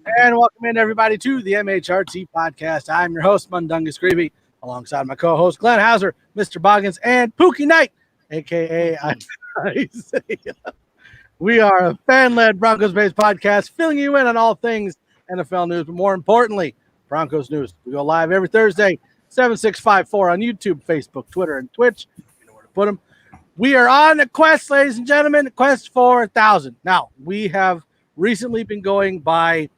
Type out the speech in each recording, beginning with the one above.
And welcome in, everybody, to the MHRT Podcast. I'm your host, Mundungus Greavy, alongside my co-host, Glenn Hauser, Mr. Boggins, and Pookie Knight, a.k.a. Isaiah. We are a fan-led Broncos-based podcast, filling you in on all things NFL news, but more importantly, Broncos news. We go live every Thursday, 7654 on YouTube, Facebook, Twitter, and Twitch. You know where to put them. We are on a quest, ladies and gentlemen, a quest for 1,000. Now, we have recently been going by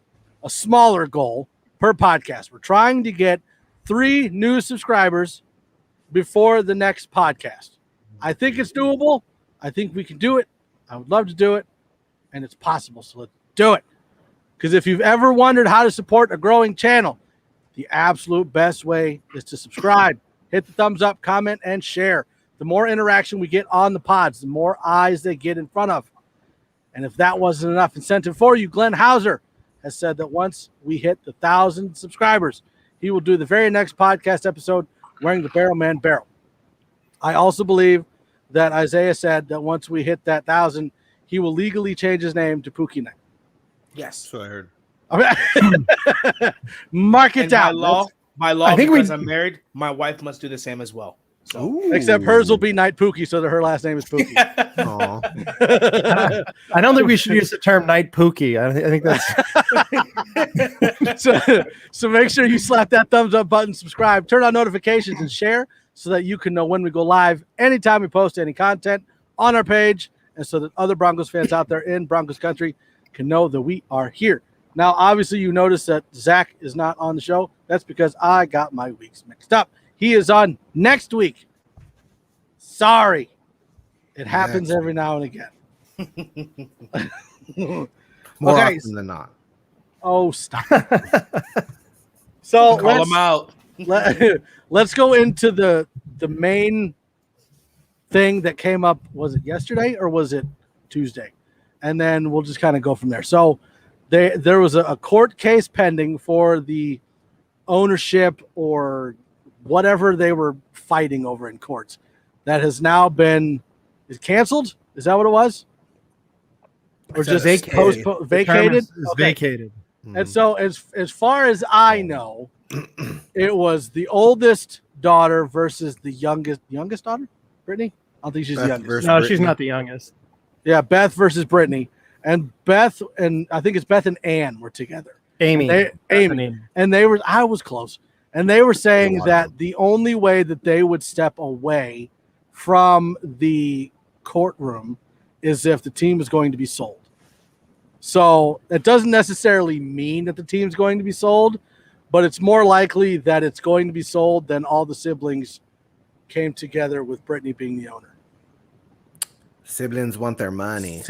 a smaller goal per podcast. We're trying to get 3 new subscribers before the next podcast. I think it's doable. I think we can do it. I would love to do it, and it's possible, so let's do it. Because if you've ever wondered how to support a growing channel, the absolute best way is to subscribe, hit the thumbs up, comment, and share. The more interaction we get on the pods, the more eyes they get in front of. And if that wasn't enough incentive for you, Glenn Hauser has said that once we hit the 1,000 subscribers, he will do the very next podcast episode wearing the Barrel Man Barrel. I also believe that Isaiah said that once we hit that 1,000, he will legally change his name to Pookie Knight. Yes. That's what I heard. Mark it And down. by law, because I'm married, my wife must do the same as well. So. Except hers will be Night Pookie, so that her last name is Pookie. I don't think we should use the term Night Pookie. I think that's so make sure you slap that thumbs up button, subscribe, turn on notifications, and share so that you can know when we go live anytime we post any content on our page, and so that other Broncos fans out there in Broncos country can know that we are here. Now, obviously, you notice that Zach is not on the show. That's because I got my weeks mixed up. He is on next week. Sorry. It happens every now and again. More often than not. Oh, stop. So Call him out. Let's go into the main thing that came up. Was it yesterday or was it Tuesday? And then we'll just kind of go from there. So there was a court case pending for the ownership or whatever they were fighting over in courts that has now been canceled. Is that what it was? Or just vacated? vacated. Mm-hmm. And so as far as I know, it was the oldest daughter versus the youngest daughter, Brittany? I don't think she's the youngest. No, she's not the youngest. Yeah, Beth versus Brittany. And Beth and I think it's Beth and Ann were together. Amy. And I was close. And they were saying that the only way that they would step away from the courtroom is if the team is going to be sold. So it doesn't necessarily mean that the team's going to be sold, but it's more likely that it's going to be sold than all the siblings came together with Brittany being the owner. Siblings want their money.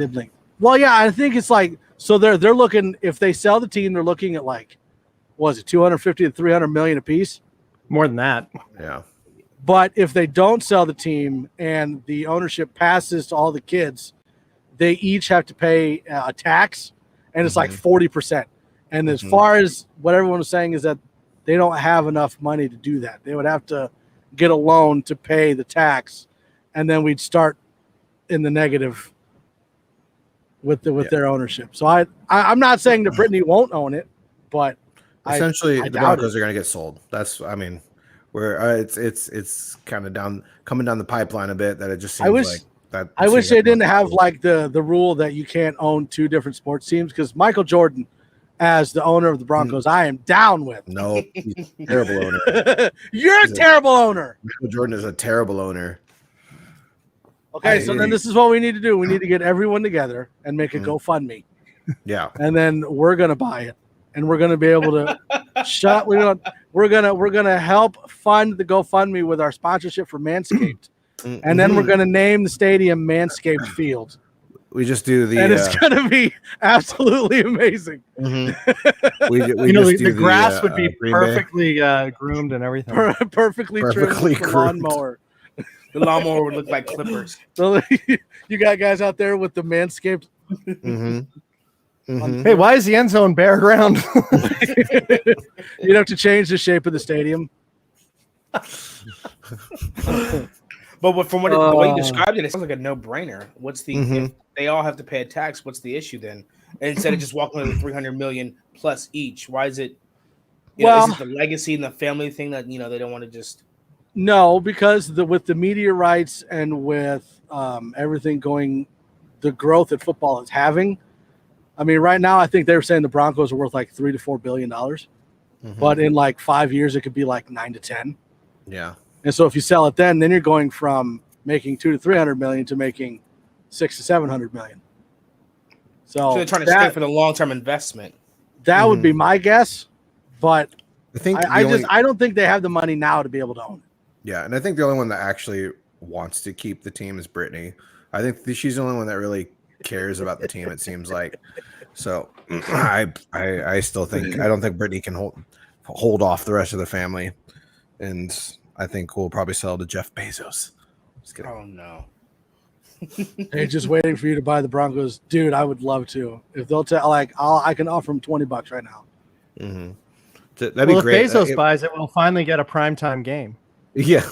Well, yeah, I think it's like, so they're looking, if they sell the team, they're looking at like, what was it, 250 to 300 million a piece? More than that. Yeah. But if they don't sell the team and the ownership passes to all the kids, they each have to pay a tax, and it's like 40%. And as far as what everyone was saying is that they don't have enough money to do that. They would have to get a loan to pay the tax, and then we'd start in the negative with their ownership. So I'm not saying that Brittany won't own it, but essentially I the Broncos are going to get sold. That's, I mean, where it's kind of coming down the pipeline a bit that it just seems like that. I wish they didn't have like the rule that you can't own 2 different sports teams, because Michael Jordan, as the owner of the Broncos, I am down with. No, he's a terrible owner. You're a terrible owner. Michael Jordan is a terrible owner. Okay, so then this is what we need to do. We need to get everyone together and make a GoFundMe. Yeah. And then we're gonna buy it, and we're gonna be able to we're gonna help fund the GoFundMe with our sponsorship for Manscaped, and then we're gonna name the stadium Manscaped Field. We just do the, and it's gonna be absolutely amazing. The grass would be perfectly groomed and everything. Perfectly trimmed with the lawnmower. The lawnmower would look like clippers. So you got guys out there with the Manscaped. Hey, why is the end zone bare ground? You'd have to change the shape of the stadium. But from the way you described it, it sounds like a no-brainer. What's the if they all have to pay a tax? What's the issue then? instead of just walking with $300 million plus each? Why is it? Well, is it the legacy and the family thing that they don't want to just? No, because with the media rights and with everything going, the growth that football is having. I mean, right now I think they were saying the Broncos are worth like $3 to $4 billion, but in like 5 years it could be like 9 to 10. Yeah. And so if you sell it then you're going from making 200 to 300 million to making 600 to 700 million. So they're trying to stay for the long-term investment. That would be my guess, but I I don't think they have the money now to be able to own it. Yeah, and I think the only one that actually wants to keep the team is Brittany. I think she's the only one that really cares about the team. It seems like. So I still think I don't think Brittany can hold off the rest of the family, and I think we'll probably sell to Jeff Bezos. Just kidding. Oh no. They're just waiting for you to buy the Broncos, dude. I would love to. If they'll tell, I can offer them $20 right now. Mm-hmm. That'd be great. If Bezos buys it, we'll finally get a primetime game. Yeah,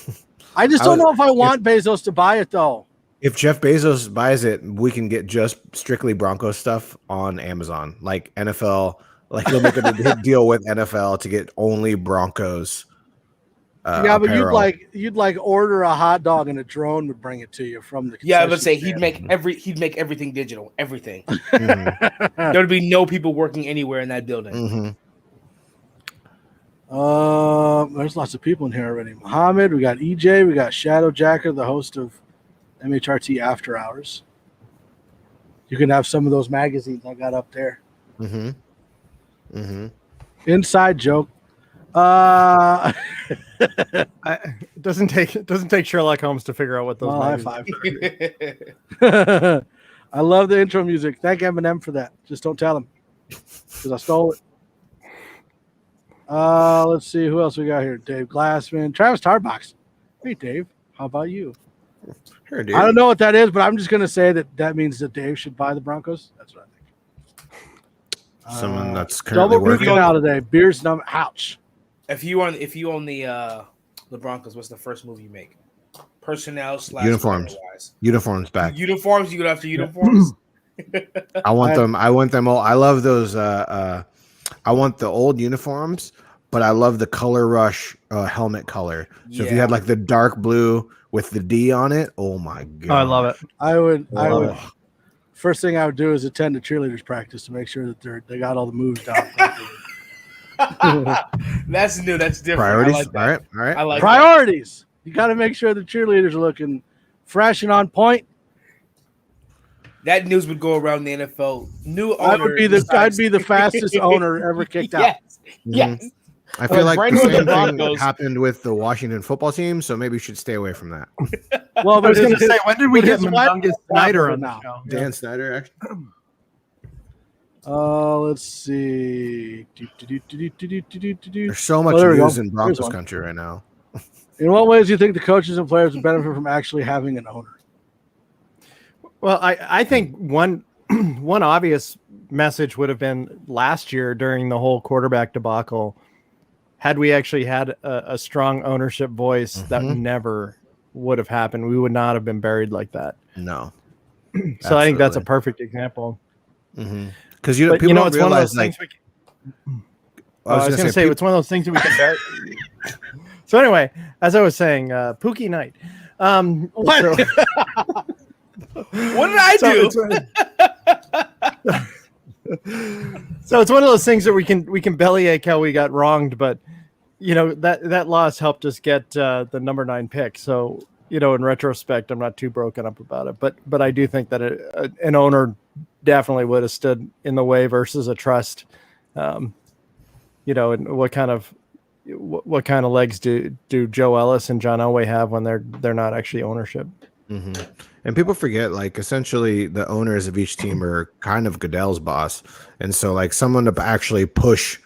I just don't know if I want Bezos to buy it though. If Jeff Bezos buys it, we can get just strictly Broncos stuff on Amazon, like NFL. Like he'll make a deal with NFL to get only Broncos. Yeah, but apparel. you'd order a hot dog and a drone would bring it to you from the. Yeah, I would say he'd make everything digital, everything. Mm-hmm. There would be no people working anywhere in that building. Mm-hmm. There's lots of people in here already. Mohammed, we got EJ, we got Shadow Jacker, the host of MHRT After Hours. You can have some of those magazines I got up there. Mm-hmm. Mm-hmm. Inside joke. It doesn't take Sherlock Holmes to figure out what those high magazines five. I love the intro music. Thank Eminem for that. Just don't tell him because I stole it. Let's see who else we got here. Dave Glassman, Travis Tarbox. Hey Dave, how about you? Sure, dude. I don't know what that is, but I'm just gonna say that means that Dave should buy the Broncos. That's what I think. Someone that's currently double working out today. Beers numb. Ouch. If you own the Broncos, what's the first move you make? Personnel / uniforms. Uniforms back. Uniforms. You go after uniforms. I want them. I want them all. I love those. I want the old uniforms, but I love the color rush helmet color. So if you had like the dark blue with the D on it, oh my god! Oh, I love it. I would. First thing I would do is attend a cheerleaders practice to make sure that they got all the moves down. That's new. That's different. Priorities. I like that. All right. I like priorities. That. You got to make sure the cheerleaders are looking fresh and on point. That news would go around the NFL. I'd be the fastest owner ever kicked out. Yes. I feel like the same thing happened with the Washington football team, so maybe we should stay away from that. Well, I was going to say, when did we get Mundungus Snyder on now? the show? Dan Snyder, actually. Let's see. There's so much news in Broncos country right now. In what ways do you think the coaches and players would benefit from actually having an owner? Well, I think one obvious message would have been last year during the whole quarterback debacle. Had we actually had a strong ownership voice, that never would have happened. We would not have been buried like that. No. So I think that's a perfect example. Because people don't realize, like, I was going to say, it's one of those things that we can bury. So anyway, as I was saying, Pookie Night. What did I do? So it's one of those things that we can bellyache how we got wronged, but that loss helped us get the number 9 pick. So in retrospect, I'm not too broken up about it, but I do think that an owner definitely would have stood in the way versus a trust. And what kind of legs do Joe Ellis and John Elway have when they're not actually ownership? And people forget, like, essentially the owners of each team are kind of Goodell's boss, and so like someone to actually push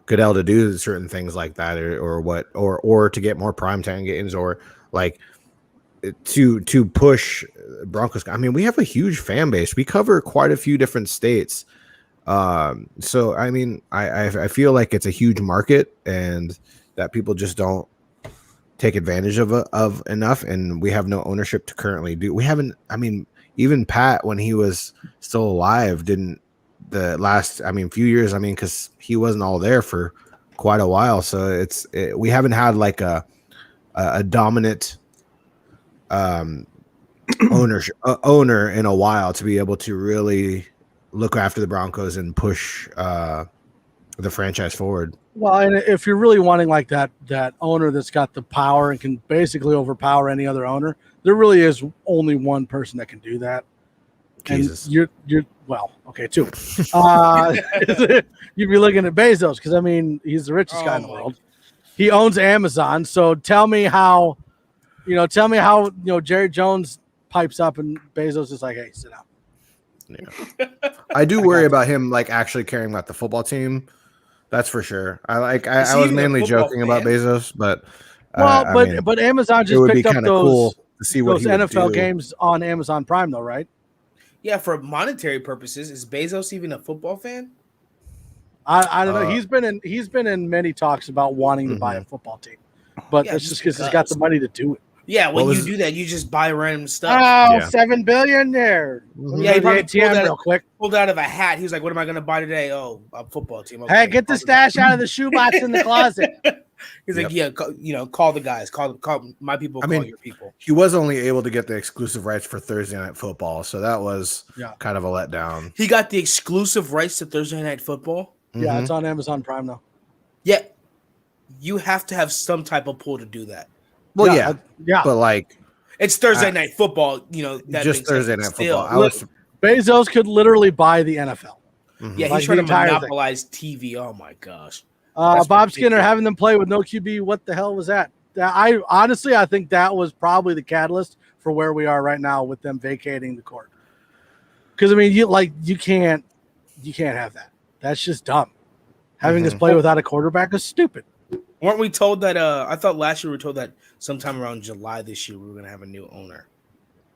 Goodell to do certain things like that, or to get more primetime games, or like to push Broncos. I mean, we have a huge fan base. We cover quite a few different states. So I mean, I feel like it's a huge market, and that people just don't take advantage of enough, and we have no ownership to currently do. We haven't. I mean, even Pat, when he was still alive, didn't the last, few years. Because he wasn't all there for quite a while, so we haven't had like a dominant owner in a while to be able to really look after the Broncos and push the franchise forward. Well, and if you're really wanting like that owner that's got the power and can basically overpower any other owner, there really is only one person that can do that. Jesus. And you're well, okay, two. You'd be looking at Bezos because he's the richest guy in the world. He owns Amazon. So tell me how Jerry Jones pipes up and Bezos is like, hey, sit down. Yeah. I do worry about him like actually caring about the football team. That's for sure. I was mainly joking about Bezos, but but Amazon just picked up those cool to see what those NFL games on Amazon Prime though, right? Yeah, for monetary purposes, is Bezos even a football fan? I don't know. He's been in many talks about wanting to buy a football team, but that's just because he's got the money to do it. Yeah, when you do that, you just buy random stuff. Oh, $7 billion there. Yeah, he probably real quick. Pulled out of a hat. He was like, "What am I going to buy today? Oh, a football team." Okay. Hey, get the stash out of the shoebox in the closet. He's like, "Yeah, call the guys. Call my people. Call your people." He was only able to get the exclusive rights for Thursday Night Football, so that was kind of a letdown. He got the exclusive rights to Thursday Night Football. Yeah, it's on Amazon Prime now. Yeah, you have to have some type of pull to do that. Well, yeah, but like. It's Thursday Night Football, that just Thursday Night Football. Bezos could literally buy the NFL. Mm-hmm. Yeah, he's trying to monopolize TV. Oh my gosh. Bob Skinner having them play with no QB. What the hell was that? I honestly think that was probably the catalyst for where we are right now with them vacating the court. Because you can't have that. That's just dumb. Having us play without a quarterback is stupid. Weren't we told that? I thought last year we were told that sometime around July this year we were going to have a new owner.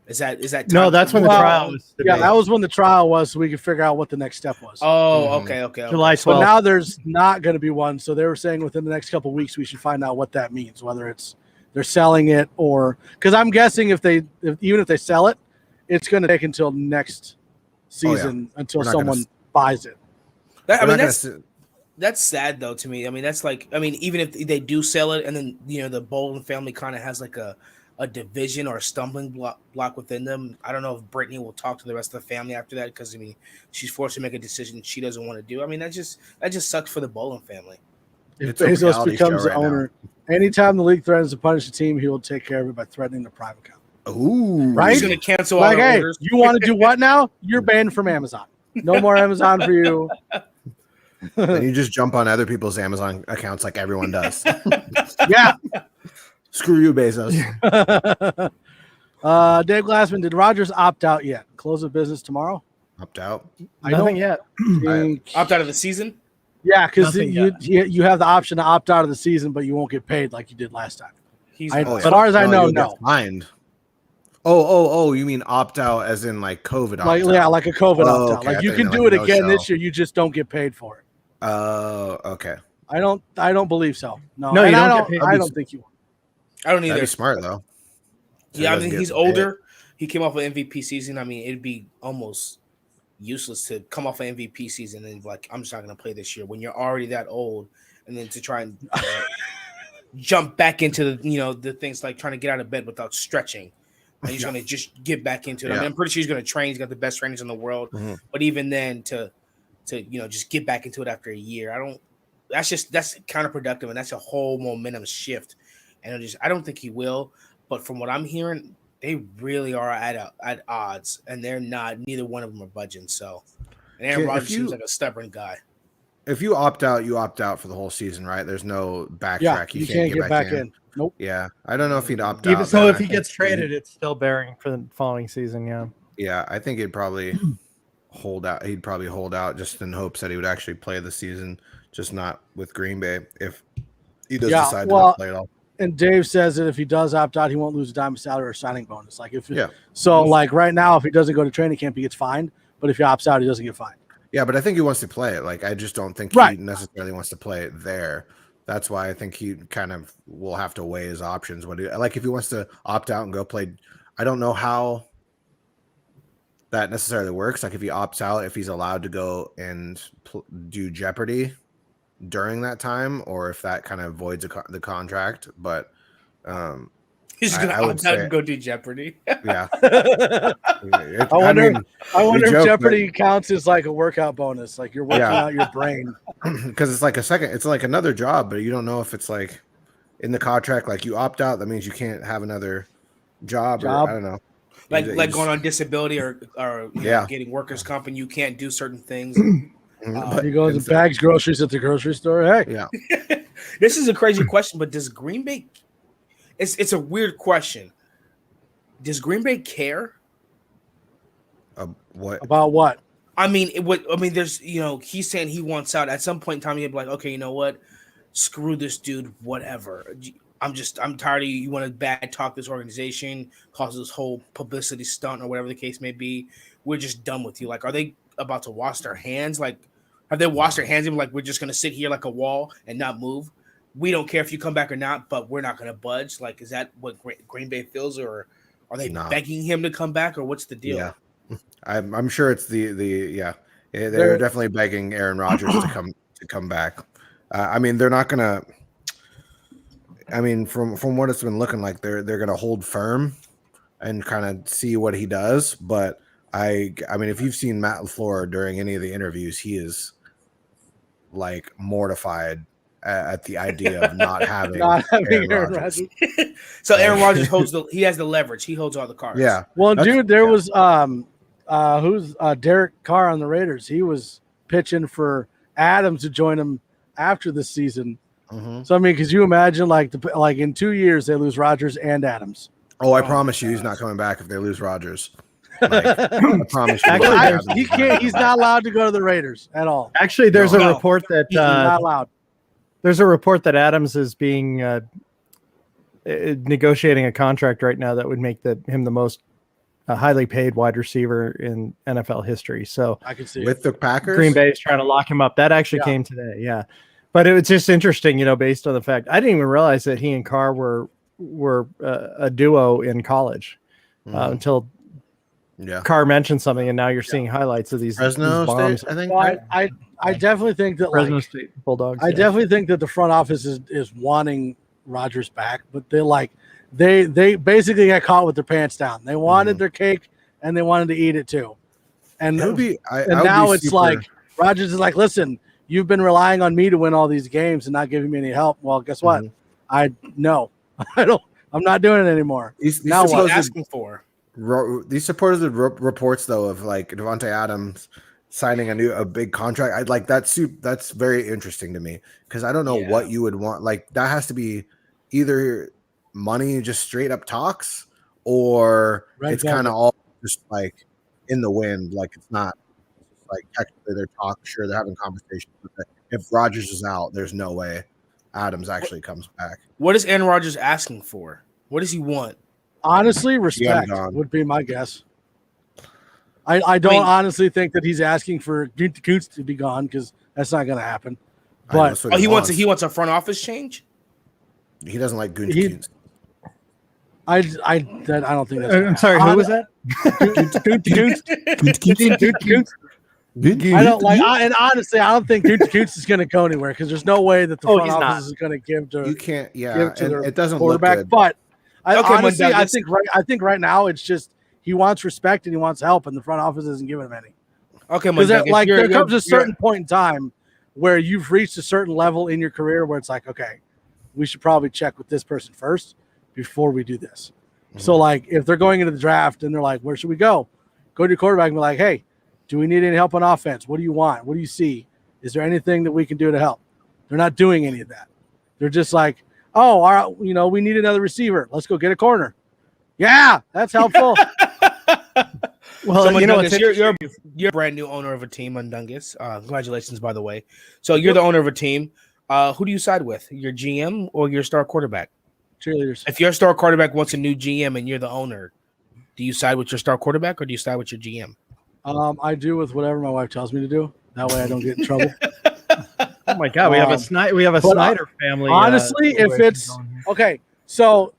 Is that no? That's when the trial was. Yeah, that was when the trial was, so we could figure out what the next step was. Oh, okay. July 12th. But now there's not going to be one, so they were saying within the next couple of weeks we should find out what that means, whether it's they're selling it or because I'm guessing even if they sell it, it's going to take until next season until someone buys it. That's sad though to me. That's like even if they do sell it and then the Bowlens family kind of has like a division or a stumbling block within them. I don't know if Brittany will talk to the rest of the family after that because she's forced to make a decision she doesn't want to do. That just sucks for the Bowlens family. If Bezos becomes the owner, anytime the league threatens to punish the team, he will take care of it by threatening the Prime account. Ooh, right? He's going to cancel all hey, orders. You want to do what now? You're banned from Amazon. No more Amazon for you. Then you just jump on other people's Amazon accounts like everyone does. Yeah. Screw you, Bezos. Dave Glassman, did Rodgers opt out yet? Close of business tomorrow? Opt out? Nothing yet. Opt out of the season? Yeah, because you have the option to opt out of the season, but you won't get paid like you did last time. As far as I know, no. Fined. Oh, you mean opt out as in like COVID opt out? Yeah, like a COVID opt out. Okay. Like you can do it again this year, you just don't get paid for it. Oh, okay. I don't believe so. No, you don't get paid. I don't think you will. I don't either. That'd be smart though. So yeah, he's older. He came off an MVP season. It'd be almost useless to come off an MVP season and like, I'm just not going to play this year when you're already that old, and then to try and jump back into the things like trying to get out of bed without stretching. And he's going to just get back into it. I'm pretty sure he's going to train. He's got the best trainers in the world. Mm-hmm. But even then, to just get back into it after a year, that's counterproductive, and that's a whole momentum shift. And I don't think he will. But from what I'm hearing, they really are at odds, and they're not. Neither one of them are budging. So, and Aaron Rodgers seems like a stubborn guy. If you opt out, you opt out for the whole season, right? There's no backtrack. Yeah, you can't get back in. Nope. Yeah, I don't know if he'd opt out. Even so, if he gets traded, it's still bearing for the following season. Yeah. Yeah, I think he'd probably hold out. He'd probably hold out just in hopes that he would actually play the season, just not with Green Bay if he does decide to not play at all. And Dave says that if he does opt out, he won't lose a dime of salary or signing bonus. Like right now, if he doesn't go to training camp, he gets fined. But if he opts out, he doesn't get fined. Yeah, but I think he wants to play it. Like I just don't think he necessarily wants to play it there. That's why I think he kind of will have to weigh his options. If he wants to opt out and go play, I don't know how that necessarily works. Like if he opts out, if he's allowed to go and do Jeopardy during that time, or if that kind of voids the contract. But he's gonna opt out and go do Jeopardy. Yeah. I wonder if Jeopardy counts as like a workout bonus, like you're working out your brain. Because it's like another job, but you don't know if it's like in the contract, like you opt out, that means you can't have another job. Or, I don't know. Like going on disability or getting workers' comp, and you can't do certain things. He goes and bags groceries at the grocery store. Hey, yeah. This is a crazy question, but does Green Bay? It's a weird question. Does Green Bay care? What about what? I mean, there's he's saying he wants out. At some point in time, he'd be like, okay, you know what? Screw this dude. Whatever. I'm tired of you. You want to bad talk this organization, cause this whole publicity stunt or whatever the case may be. We're just done with you. Like, are they about to wash their hands? Like, have they washed their hands and like, we're just going to sit here like a wall and not move? We don't care if you come back or not, but we're not going to budge. Like, is that what Green Bay feels, or are they begging him to come back, or what's the deal? Yeah, I'm sure it's they're definitely begging Aaron Rodgers to come back. I mean, they're not going to. I mean, from what it's been looking like, they're going to hold firm and kind of see what he does. But I mean, if you've seen Matt LaFleur during any of the interviews, he is like mortified at the idea of not having Aaron Rodgers. So Aaron Rodgers he has the leverage. He holds all the cards. Yeah. Well, dude, there was who's Derek Carr on the Raiders. He was pitching for Adams to join him after the season. Mm-hmm. So I mean, because you imagine like in 2 years they lose Rodgers and Adams. Oh, I promise you, he's not coming back if they lose Rodgers. Like, I promise you. Actually, he can't. He's not allowed to go to the Raiders at all. Actually, there's a report that he's not allowed. There's a report that Adams is being negotiating a contract right now that would make him the most highly paid wide receiver in NFL history. So I can see with the Packers, Green Bay is trying to lock him up. That actually came today. Yeah. But it was just interesting, based on the fact I didn't even realize that he and Carr were a duo in college until Carr mentioned something, and now you're seeing highlights of these Fresno bombs. State, I think. Well, I definitely think that Fresno State Bulldogs. I definitely think that the front office is wanting Rodgers back, but they basically got caught with their pants down. They wanted their cake and they wanted to eat it too. And now it's like Rodgers is like, listen. You've been relying on me to win all these games and not giving me any help. Well, guess what? I'm not doing it anymore. Now what? Asking for these supported reports though of like Devontae Adams signing a big contract. I'd like that's very interesting to me because I don't know what you would want. Like that has to be either money, just straight up talks, or it's kind of all just like in the wind. Like it's not. Like technically they're talking, sure they're having conversations, but if Rodgers is out, there's no way Adams actually comes back. What is Aaron Rodgers asking for? What does he want? Honestly, respect would be my guess. I don't honestly think that he's asking for Kuntz to be gone because that's not going to happen. But he wants a front office change. He doesn't like Kuntz. I don't think that's. I'm sorry, who was that? I don't like, and honestly, I don't think Kuntz is going to go anywhere because there's no way that the front office is going to give to. You can't, give to it doesn't quarterback. Look good. But I think right now it's just he wants respect and he wants help, and the front office isn't giving him any. Okay, because there comes a certain point in time where you've reached a certain level in your career where it's like, okay, we should probably check with this person first before we do this. Mm-hmm. So like, if they're going into the draft and they're like, where should we go? Go to your quarterback and be like, hey. Do we need any help on offense? What do you want? What do you see? Is there anything that we can do to help? They're not doing any of that. They're just like, oh, we need another receiver. Let's go get a corner. Yeah, that's helpful. Well, so you're a brand new owner of a team, Mundungus. Congratulations, by the way. So you're the owner of a team. Who do you side with? Your GM or your star quarterback? Cheerleaders. If your star quarterback wants a new GM and you're the owner, do you side with your star quarterback or do you side with your GM? I do with whatever my wife tells me to do. That way I don't get in trouble. Oh my God, we have a Snyder family. Honestly, if it's okay, so,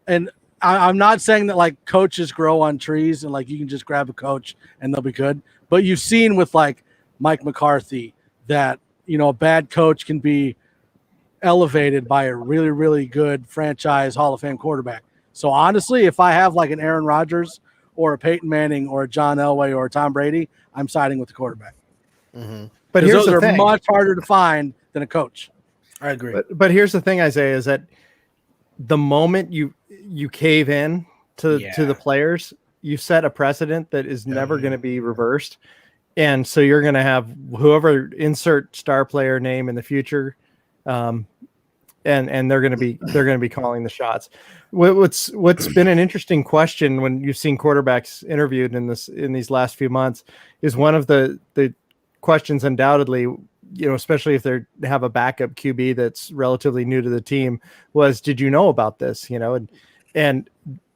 and I'm not saying that like coaches grow on trees and like you can just grab a coach and they'll be good. But you've seen with like Mike McCarthy that, you know, a bad coach can be elevated by a really, really good franchise Hall of Fame quarterback. So honestly, if I have like an Aaron Rodgers or a Peyton Manning or a John Elway or a Tom Brady, I'm siding with the quarterback. Mm-hmm. But here's those the are thing. much harder to find than a coach. I agree. But here's the thing, Isaiah, is that the moment you cave in to the players, you set a precedent that is never going to be reversed. And so you're going to have whoever insert star player name in the future, and they're going to be calling the shots. What's been an interesting question when you've seen quarterbacks interviewed in these last few months is one of the questions undoubtedly, you know, especially if they have a backup QB that's relatively new to the team, was, did you know about this? You know, and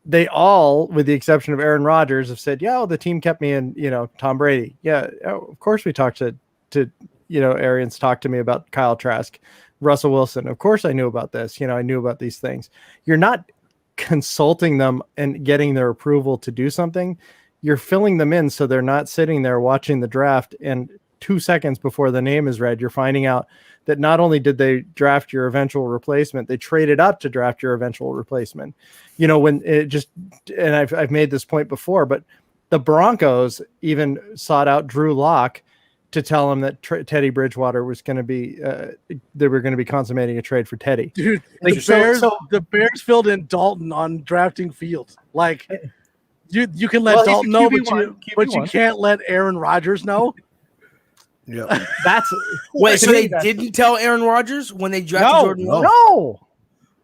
they all, with the exception of Aaron Rodgers, have said, yeah, well, the team kept me in, you know, Tom Brady. Yeah, of course we talked to you know, Arians talked to me about Kyle Trask, Russell Wilson. Of course I knew about this. You know, I knew about these things. You're not consulting them and getting their approval to do something. You're filling them in so they're not sitting there watching the draft and 2 seconds before the name is read, you're finding out that not only did they draft your eventual replacement, they traded up to draft your eventual replacement. You know, when it just, and I've made this point before, but the Broncos even sought out Drew Lock to tell him that Teddy Bridgewater was going to be, they were going to be consummating a trade for Teddy. Dude, like, the Bears filled in Dalton on drafting Fields. Like, you can let Dalton know, but you can't let Aaron Rodgers know. Yeah, that's wait. So they didn't tell Aaron Rodgers when they drafted Jordan Love? No,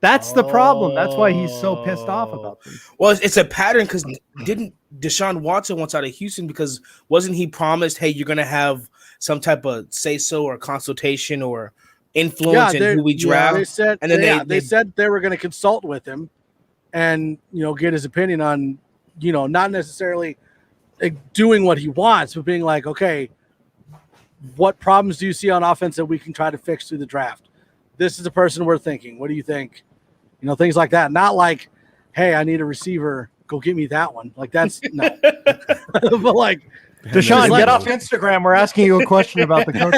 that's the problem. That's why he's so pissed off about this. Well, it's a pattern because didn't Deshaun Watson wants out of Houston because wasn't he promised, hey, you're going to have some type of say so or consultation or influence in who we draft? Yeah, they said, and then they said they were going to consult with him and, you know, get his opinion on, you know, not necessarily doing what he wants, but being like, okay, what problems do you see on offense that we can try to fix through the draft? This is the person we're thinking. What do you think? You know, things like that. Not like, hey, I need a receiver. Go get me that one. Like that's no. But like, Deshaun, get off Instagram. We're asking you a question about the coach.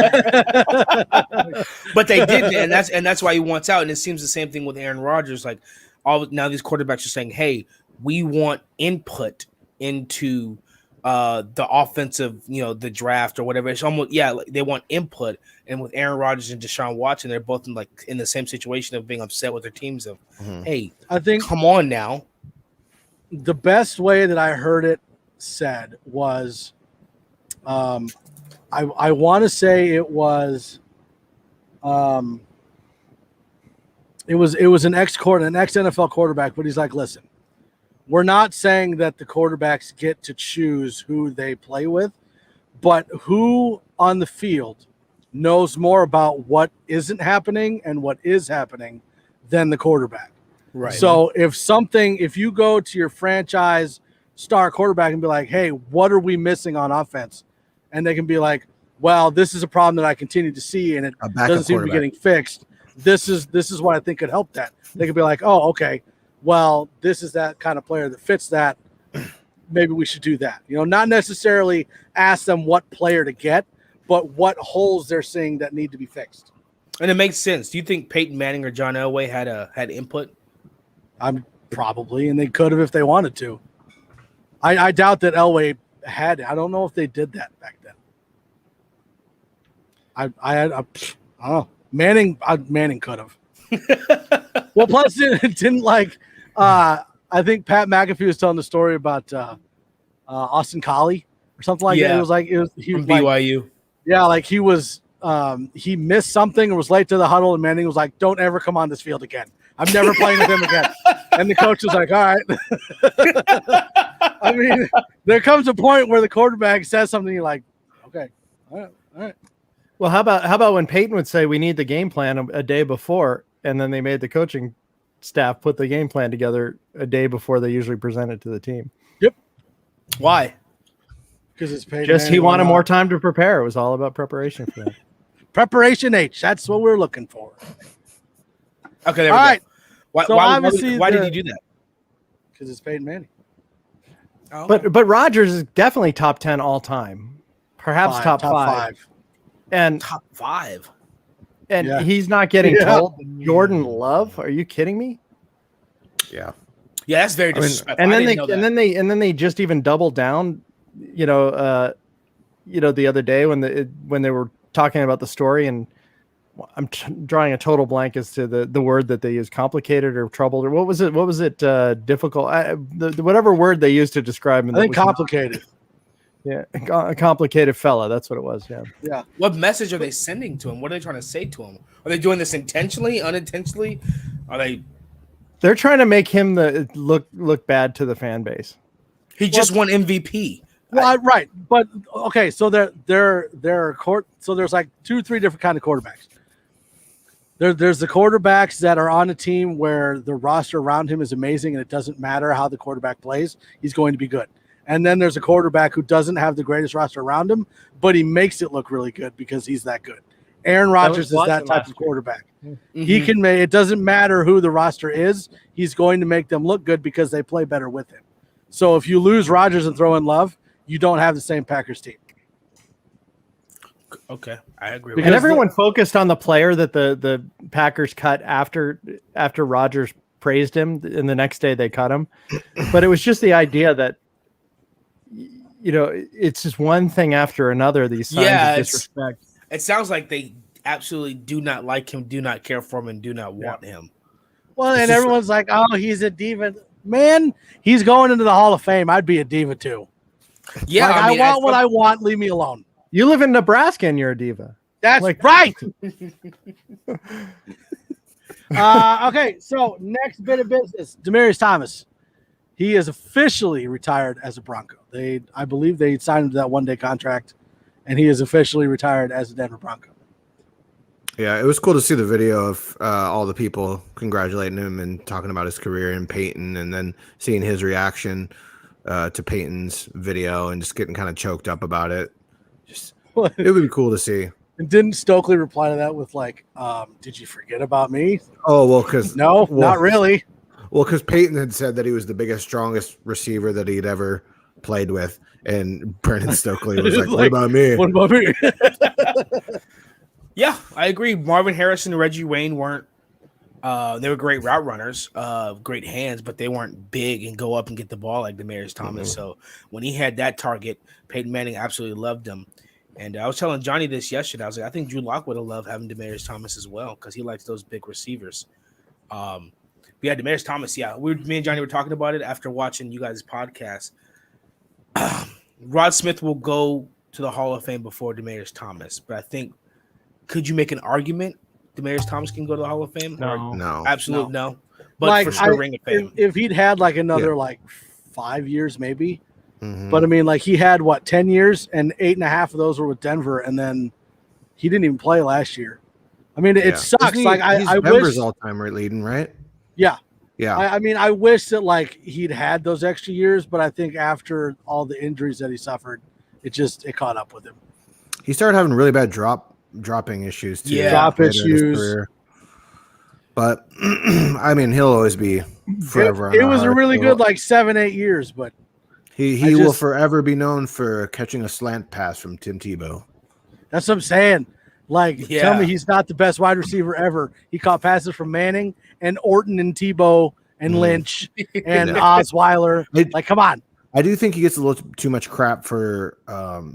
But they didn't, and that's why he wants out. And it seems the same thing with Aaron Rodgers. Like now these quarterbacks are saying, hey, we want input into the offensive, you know, the draft or whatever. It's almost like they want input. And with Aaron Rodgers and Deshaun Watson, they're both in the same situation of being upset with their teams. Of, hey, I think come on now. The best way that I heard it said was, I want to say it was an ex NFL quarterback, but he's like, listen. We're not saying that the quarterbacks get to choose who they play with, but who on the field knows more about what isn't happening and what is happening than the quarterback. Right. So if you go to your franchise star quarterback and be like, hey, what are we missing on offense? And they can be like, well, this is a problem that I continue to see and it doesn't seem to be getting fixed. This is what I think could help that. They could be like, oh, okay. Well, this is that kind of player that fits that. Maybe we should do that. You know, not necessarily ask them what player to get, but what holes they're seeing that need to be fixed. And it makes sense. Do you think Peyton Manning or John Elway had input? I'm probably, and they could have if they wanted to. I doubt that Elway had. I don't know if they did that back then. I don't know. Manning could have. Well, plus it didn't like. I think Pat McAfee was telling the story about Austin Collie or something like that. It was like he was from BYU. Like, yeah, like he was. He missed something and was late to the huddle, and Manning was like, "Don't ever come on this field again. I'm never playing with him again." And the coach was like, "All right." I mean, there comes a point where the quarterback says something, you're like, "Okay, all right." Well, how about when Peyton would say we need the game plan a day before, and then they made the coaching staff put the game plan together a day before they usually present it to the team. Yep. Why? Because it's Peyton. Just he wanted more time to prepare. It was all about preparation for that. Preparation H. That's what we're looking for. Okay, there we go. Right. Why did he do that? because it's Peyton Manning. Oh. But Rodgers is definitely top 10 all time, perhaps top five. And top 5. And Yeah. he's not getting told Jordan Love. Are you kidding me? Yeah. Yeah, that's very disrespectful. And then they just even doubled down, the other day when they were talking about the story, and I'm drawing a total blank as to the word that they used, complicated or troubled, or what was it? Difficult. Whatever word they used to describe him. I think complicated. A complicated fella. That's what it was. Yeah. Yeah. What message are they sending to him? What are they trying to say to him? Are they doing this intentionally, unintentionally? Are they? They're trying to make him look bad to the fan base. He just won MVP. Well, right, but okay. So they're So there's like 2-3 different kind of quarterbacks. There's the quarterbacks that are on a team where the roster around him is amazing, and it doesn't matter how the quarterback plays, he's going to be good. And then there's a quarterback who doesn't have the greatest roster around him, but he makes it look really good because he's that good. Aaron Rodgers is that type of quarterback. Mm-hmm. He can make it doesn't matter who the roster is, he's going to make them look good because they play better with him. So if you lose Rodgers and throw in Love, you don't have the same Packers team. Okay, I agree. And everyone focused on the player that the Packers cut after Rodgers praised him, and the next day they cut him. But it was just the idea that it's just one thing after another. These signs of disrespect. It sounds like they absolutely do not like him, do not care for him, and do not want him. Well, and everyone's like, "Oh, he's a diva." Man, he's going into the Hall of Fame. I'd be a diva too. Yeah, I want what I want. Leave me alone. You live in Nebraska and you're a diva. That's right. Okay, so next bit of business, Demaryius Thomas. He is officially retired as a Bronco. I believe they signed him to that one-day contract, and he is officially retired as a Denver Bronco. Yeah, it was cool to see the video of all the people congratulating him and talking about his career and Peyton, and then seeing his reaction to Peyton's video and just getting kind of choked up about it. It would be cool to see. And didn't Stokely reply to that with like, did you forget about me? Oh, well, because not really. Well, because Peyton had said that he was the biggest, strongest receiver that he'd ever played with, and Brandon Stokely was like, "What about me? What about me?" Yeah, I agree. Marvin Harrison and Reggie Wayne weren't. They were great route runners, great hands, but they weren't big and go up and get the ball like Demaryius Thomas. Mm-hmm. So when he had that target, Peyton Manning absolutely loved him. And I was telling Johnny this yesterday. I was like, I think Drew Lock would have loved having Demaryius Thomas as well because he likes those big receivers. We had Demaryius Thomas. Yeah, me and Johnny were talking about it after watching you guys' podcast. Rod Smith will go to the Hall of Fame before Demaryius Thomas, but I think could you make an argument Demaryius Thomas can go to the Hall of Fame? No, absolutely no. But for sure, Ring of Fame. If he'd had like another 5 years, maybe. Mm-hmm. But I mean, like he had 10 years, and 8.5 of those were with Denver, and then he didn't even play last year. I mean, it sucks. I Denver's wish all-time leading, right? Yeah. I mean, I wish that he'd had those extra years, but I think after all the injuries that he suffered, it caught up with him. He started having really bad dropping issues too. Yeah, drop issues. But I mean, he'll always be forever. It was a really good 7-8 years, but he will forever be known for catching a slant pass from Tim Tebow. That's what I'm saying. Tell me he's not the best wide receiver ever. He caught passes from Manning and Orton and Tebow and Lynch and Osweiler. Come on. I do think he gets a little too much crap for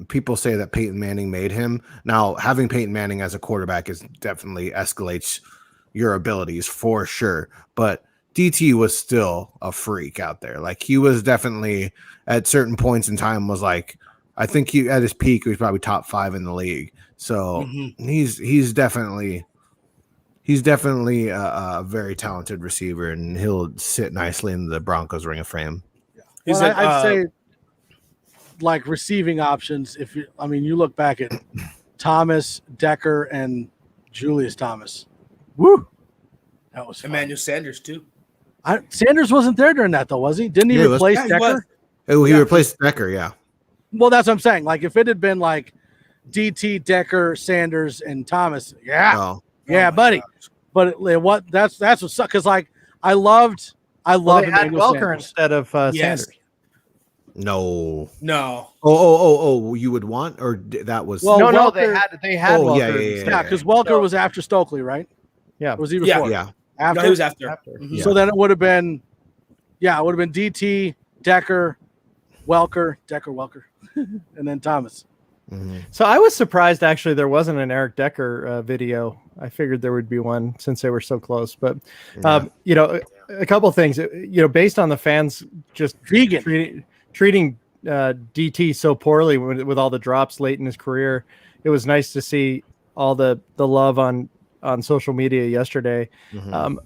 people say that Peyton Manning made him. Now, having Peyton Manning as a quarterback is definitely escalates your abilities for sure. But DT was still a freak out there. He was definitely at certain points in time I think he at his peak he was probably top 5 in the league. So he's definitely a very talented receiver, and he'll sit nicely in the Broncos Ring of Fame. Yeah. Well, I'd say receiving options. You look back at Thomas, Decker, and Julius Thomas. Woo, that was fun. Emmanuel Sanders too. Sanders wasn't there during that though, was he? Didn't he replace Decker? He replaced Decker, yeah. Well, that's what I'm saying. If it had been DT, Decker, Sanders, and Thomas, buddy. Gosh. But that's what sucked because I loved I love they had Emmanuel Welker Sanders. instead of Yes. Sanders. No. No. You would want, or that was Well, No, Welker- they had Oh, yeah, Welker. yeah, instead. Yeah, because Welker So- was after Stokely, right? Yeah. Or was he Yeah. before? yeah. After? No, he was after. After. Mhm. So then it would have been, it would have been DT, Decker, Welker, and then Thomas. Mhm. So I was surprised actually there wasn't an Eric Decker video. I figured there would be one since they were so close. But a couple of things. Based on the fans just treating DT so poorly with all the drops late in his career, it was nice to see all the love on social media yesterday. Mhm.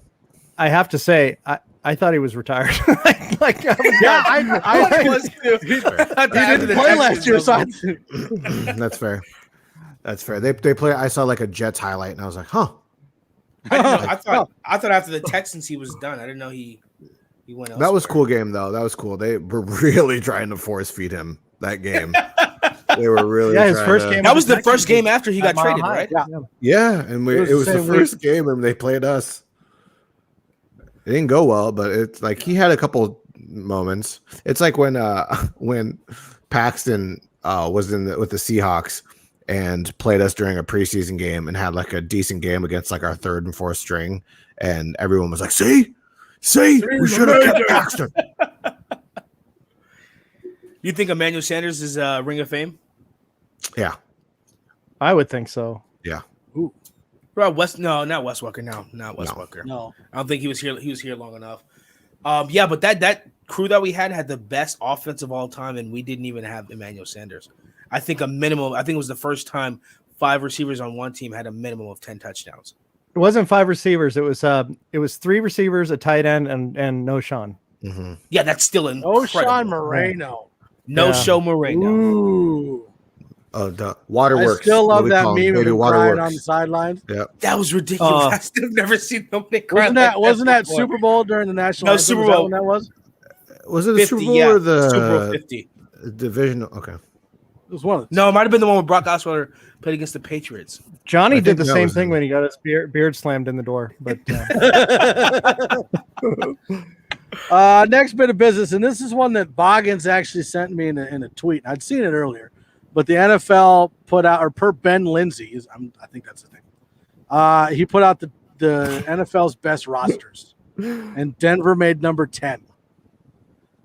I have to say, I thought he was retired. I was too. He didn't play last year, so That's fair. That's fair. They play. I saw like a Jets highlight, and I was like, huh. I thought after the Texans he was done. I didn't know he went elsewhere. That was a cool game though. That was cool. They were really trying to force feed him that game. They were really his trying first to- game. That was the first game after he got Mile traded, High. right? Yeah. Yeah, and it was the same first game, and they played us. It didn't go well, but it's like he had a couple moments. It's like when Paxton was with the Seahawks and played us during a preseason game and had like a decent game against like our third and fourth string, and everyone was like, "See, we should have kept Paxton." You think Emmanuel Sanders is a Ring of Fame? Yeah, I would think so. Well, not Wes Welker. No, not Wes Welker. No. I don't think he was here. He was here long enough. But that crew that we had the best offense of all time, and we didn't even have Emmanuel Sanders. I think it was the first time 5 receivers on one team had a minimum of 10 touchdowns. It wasn't 5 receivers. It was 3 receivers, a tight end, and no Sean. mm-hmm. Yeah, that's still incredible. Oh, Sean Moreno. No Yeah. show Moreno. Ooh. Oh, the waterworks. I still love that meme of Maybe him crying waterworks. on the sidelines. Yeah, That was ridiculous. I've never seen nobody cry. Wasn't that before. Super Bowl during the national? No, anthem? Super Is that Bowl. when that was? was it the 50, Super Bowl yeah. or the Super Bowl 50? division? Okay, It was one of the No, it might have been the one where Brock Osweiler played against the Patriots. Johnny I did think the that same was thing him. when he got his beard slammed in the door. But Next bit of business, and this is one that Boggins actually sent me in a tweet. I'd seen it earlier, but the NFL put out, or per Ben Lindsay, I think that's the thing. He put out the NFL's best rosters, and Denver made number 10.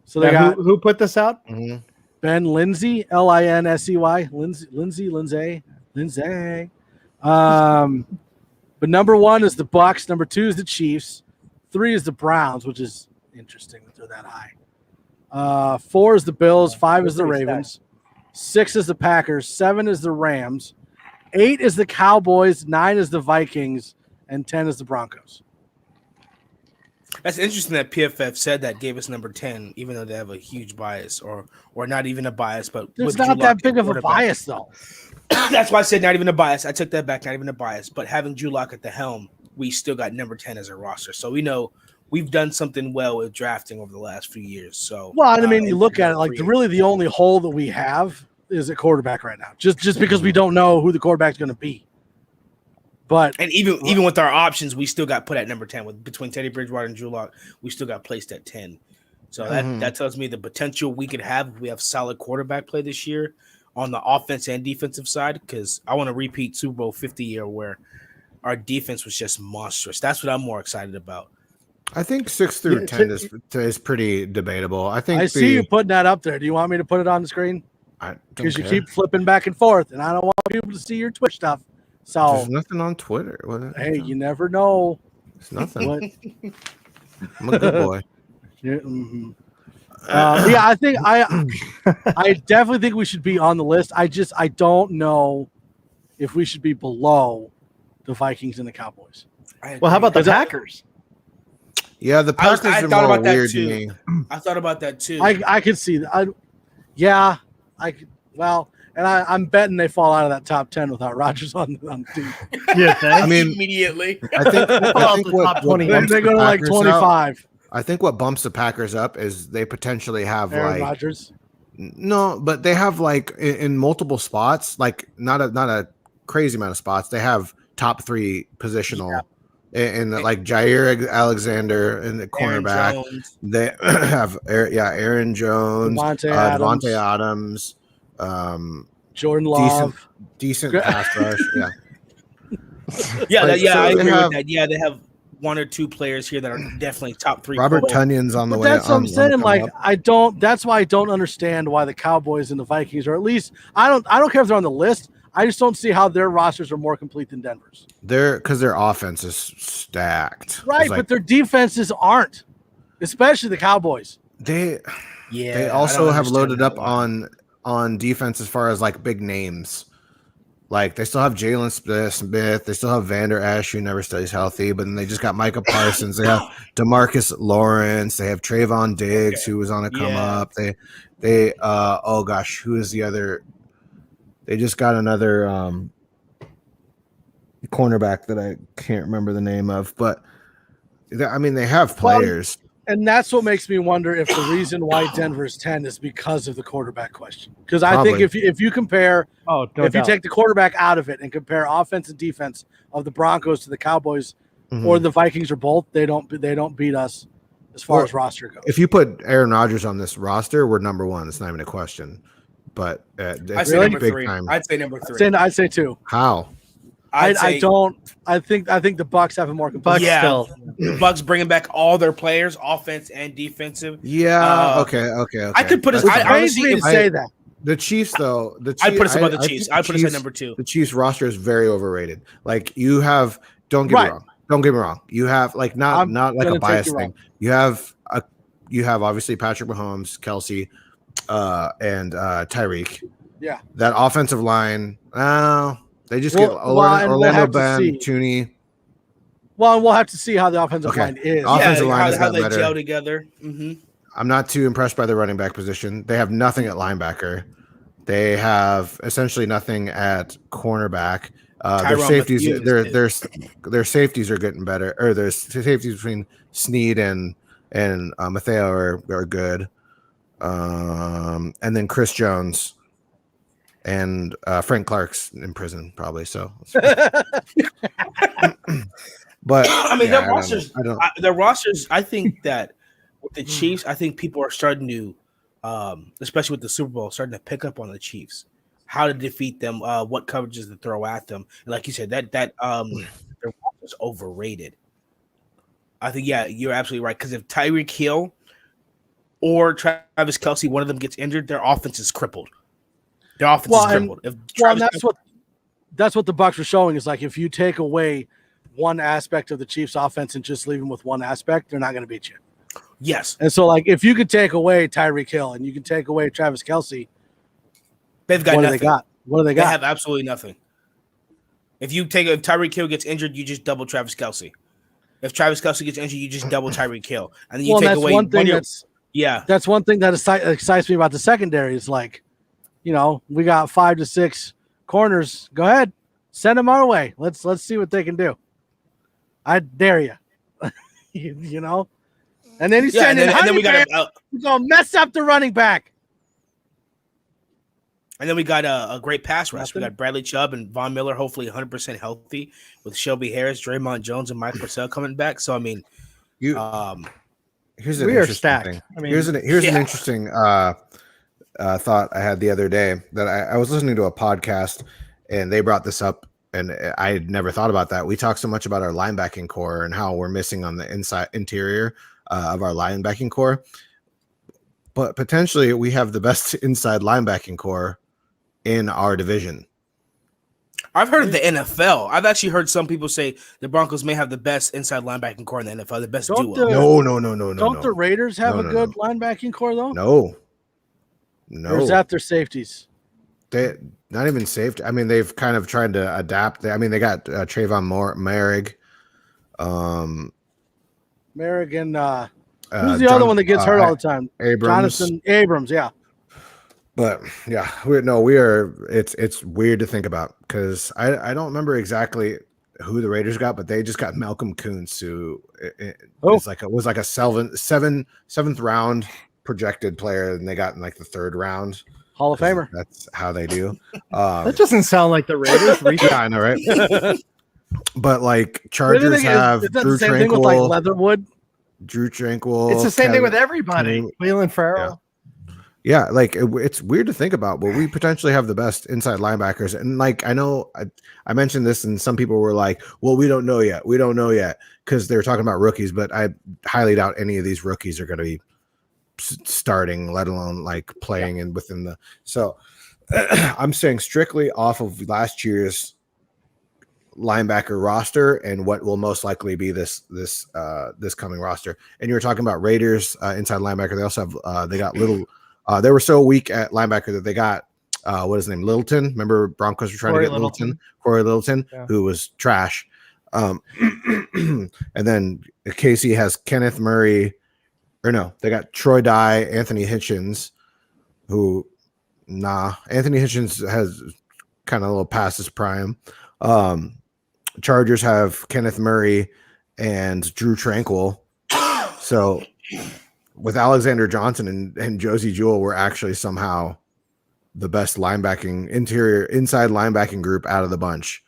So they got who put this out? mm-hmm. Ben Lindsay, Linsey, Lindsay. But number 1 is the Bucks. Number 2 is the Chiefs. 3 is the Browns, which is interesting that they're that high. 4 is the Bills. 5 is the Ravens. 6 is the Packers. 7 is the Rams. 8 is the Cowboys. 9 is the Vikings. And 10 is the Broncos. That's interesting that PFF said that, gave us number 10, even though they have a huge bias, or not even a bias, but There's with not Drew that Lock big at of a quarterback. bias, though. That's why I said not even a bias. I took that back, not even a bias. But having Drew Lock at the helm, we still got number 10 as a roster. So we know we've done something well with drafting over the last few years. So Well, I mean, you look at it like really the only hole that we have is at quarterback right now, just because we don't know who the quarterback's going to be. But and even with our options, we still got put at number 10 between Teddy Bridgewater and Drew Lock. We still got placed at 10. So that tells me the potential we could have if we have solid quarterback play this year on the offense and defensive side. Because I want to repeat Super Bowl 50 year where our defense was just monstrous. That's what I'm more excited about. I think 6 through 10 is pretty debatable. I think I see you putting that up there. Do you want me to put it on the screen? Because you keep flipping back and forth, and I don't want people to see your Twitch stuff. So there's nothing on Twitter. Hey, you never know. It's nothing. What? I'm a good boy. Yeah, mm-hmm. I think I definitely think we should be on the list. I don't know if we should be below the Vikings and the Cowboys. Well, how about the Packers? Yeah, the Packers I are thought more about that weird to too. me. I thought about that too. I could see that. I could. Well, and I'm betting they fall out of that top 10 without Rodgers on the team. Yeah, I mean, immediately. I think top 20. Maybe they go to like 25. I think what bumps the Packers up is they potentially have Aaron like Rodgers. no, but they have like in multiple spots, like not a crazy amount of spots. They have top 3 positional and like Jair Alexander and the cornerback. They have Aaron Jones, Devontae Adams, Jordan Love, decent pass rush. I agree with that. Yeah, they have one or two players here that are definitely top 3. Robert Tunyon's on the way. That's what I'm saying. Like, that's why I don't understand why the Cowboys and the Vikings, or at least I don't care if they're on the list. I just don't see how their rosters are more complete than Denver's. Because their offense is stacked. Right, but their defenses aren't, especially the Cowboys. They also have loaded up on defense as far as like big names. Like they still have Jalen Smith, they still have Vander Esch, who never stays healthy, but then they just got Micah Parsons. They have DeMarcus Lawrence. They have Trayvon Diggs, who was on a come up. They oh gosh, who is the other? They just got another cornerback that I can't remember the name of, but I mean they have players. And that's what makes me wonder if the reason why Denver's 10 is because of the quarterback question. Because I think if you compare, you take the quarterback out of it and compare offense and defense of the Broncos to the Cowboys or the Vikings or both, they don't beat us as far as roster goes. If you put Aaron Rodgers on this roster, we're number 1. It's not even a question. But I'd say number 3. I'd say number 3. I'd say 2. How? I think the Bucs have a more complete. The Bucs bringing back all their players, offense and defensive. Okay. I could put us. I honestly say that. The Chiefs, though, I'd put us above the Chiefs. I'd put us at number 2. The Chiefs roster is very overrated. Like you have, don't get me wrong. Don't get me wrong. You have like not like a bias thing. You have obviously Patrick Mahomes, Kelsey, and Tyreek. Yeah. That offensive line. They just get Orlando Ben, Tooney. Well, we'll have to see how the offensive line is. Offensive line is how they better. gel together. Mm-hmm. I'm not too impressed by the running back position. They have nothing at linebacker. They have essentially nothing at cornerback. Their safeties, their safeties are getting better. Or their safeties between Snead and Matteo are good. And then Chris Jones. And Frank Clark's in prison, probably. So, but I mean, their rosters. I think that with the Chiefs, I think people are starting to, especially with the Super Bowl, starting to pick up on the Chiefs, how to defeat them, what coverages to throw at them. And like you said, that their roster's overrated. I think you're absolutely right. Because if Tyreek Hill or Travis Kelce, one of them gets injured, their offense is crippled. Their offense is crippled. That's what the Bucs were showing is like if you take away one aspect of the Chiefs' offense and just leave them with one aspect, they're not going to beat you. Yes. And so, like, if you could take away Tyreek Hill and you can take away Travis Kelce, they've got nothing. What do they got? They have absolutely nothing. If Tyreek Hill gets injured, you just double Travis Kelce. If Travis Kelce gets injured, you just double Tyreek Hill, and then you take away one thing. That's one thing that excites me about the secondary is like, you know, we got 5 to 6 corners. Go ahead, send them our way. Let's see what they can do. I dare you. You know, and then he's sending. And then we got he's gonna mess up the running back. And then we got a great pass rush. We got Bradley Chubb and Von Miller, hopefully 100% healthy, with Shelby Harris, Draymond Jones, and Mike Purcell coming back. So I mean, here's an interesting thing. I mean, here's an interesting thought I had the other day that I was listening to a podcast and they brought this up and I had never thought about that. We talk so much about our linebacking core and how we're missing on the interior of our linebacking core, but potentially we have the best inside linebacking core in our division. I've heard of the NFL. I've actually heard some people say the Broncos may have the best inside linebacking core in the NFL, the best duo. No. Don't the Raiders have a good linebacking core though? No. Or is that their safeties? They not even safety. I mean, they've kind of tried to adapt. I mean, they got Trayvon Merrick. Merrick and who's the other one that gets hurt all the time? Jonathan Abrams, yeah. But yeah, we are. It's weird to think about because I don't remember exactly who the Raiders got, but they just got Malcolm Kuntz, who was like a seventh round projected player, and they got in like the 3rd round. Hall of Famer. That's how they do. That doesn't sound like the Raiders. Yeah, I know, right? But like Chargers have Drew same thing with like Tranquil, Leatherwood. Drew Tranquil. It's the same thing with everybody. Cleveland Farrell. Yeah, like it's weird to think about, but we potentially have the best inside linebackers. And like I know I mentioned this, and some people were like, "Well, we don't know yet. We don't know yet," because they were talking about rookies. But I highly doubt any of these rookies are going to be starting, let alone like playing in within the. So I'm saying strictly off of last year's linebacker roster and what will most likely be this coming roster. And you were talking about Raiders inside linebacker. They also have they got little. They were so weak at linebacker that they got what is his name, Littleton. Remember Broncos were trying to get Corey Littleton, who was trash. And then Casey has Kenneth Murray, or no, they got Troy Dye, Anthony Hitchens, who Anthony Hitchens has kind of a little past his prime. Chargers have Kenneth Murray and Drew Tranquil. So with Alexander Johnson and Josie Jewell, we're actually somehow the best inside linebacking group out of the bunch.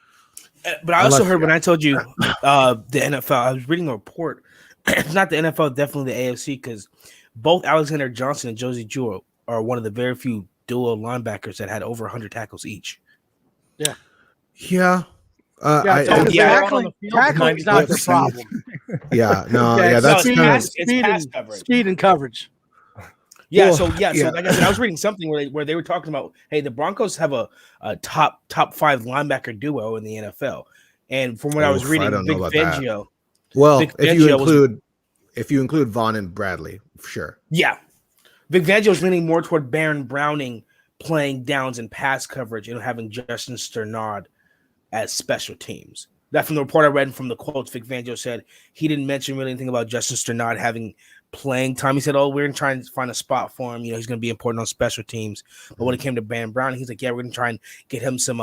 But I also heard when I told you the NFL, I was reading a report. It's not the NFL, definitely the AFC, because both Alexander Johnson and Josie Jewell are one of the very few dual linebackers that had over 100 tackles each. Yeah. Yeah. Tackling's not the problem. Yeah, no, yeah, that's speed and coverage. Yeah, so like I said, I was reading something where they were talking about, hey, the Broncos have a top 5 linebacker duo in the NFL, and from what I was reading, Vic Fangio. Well, if you include Vaughn and Bradley, sure. Yeah, Vic Fangio is leaning more toward Baron Browning playing downs and pass coverage and having Justin Sternard as special teams. That from the report I read and from the quotes, Vic Fangio said he didn't mention really anything about Justin Sternard having playing time. He said, "Oh, we're going to try and find a spot for him. You know, he's going to be important on special teams." But when it came to Baron Browning, he's like, "Yeah, we're going to try and get him some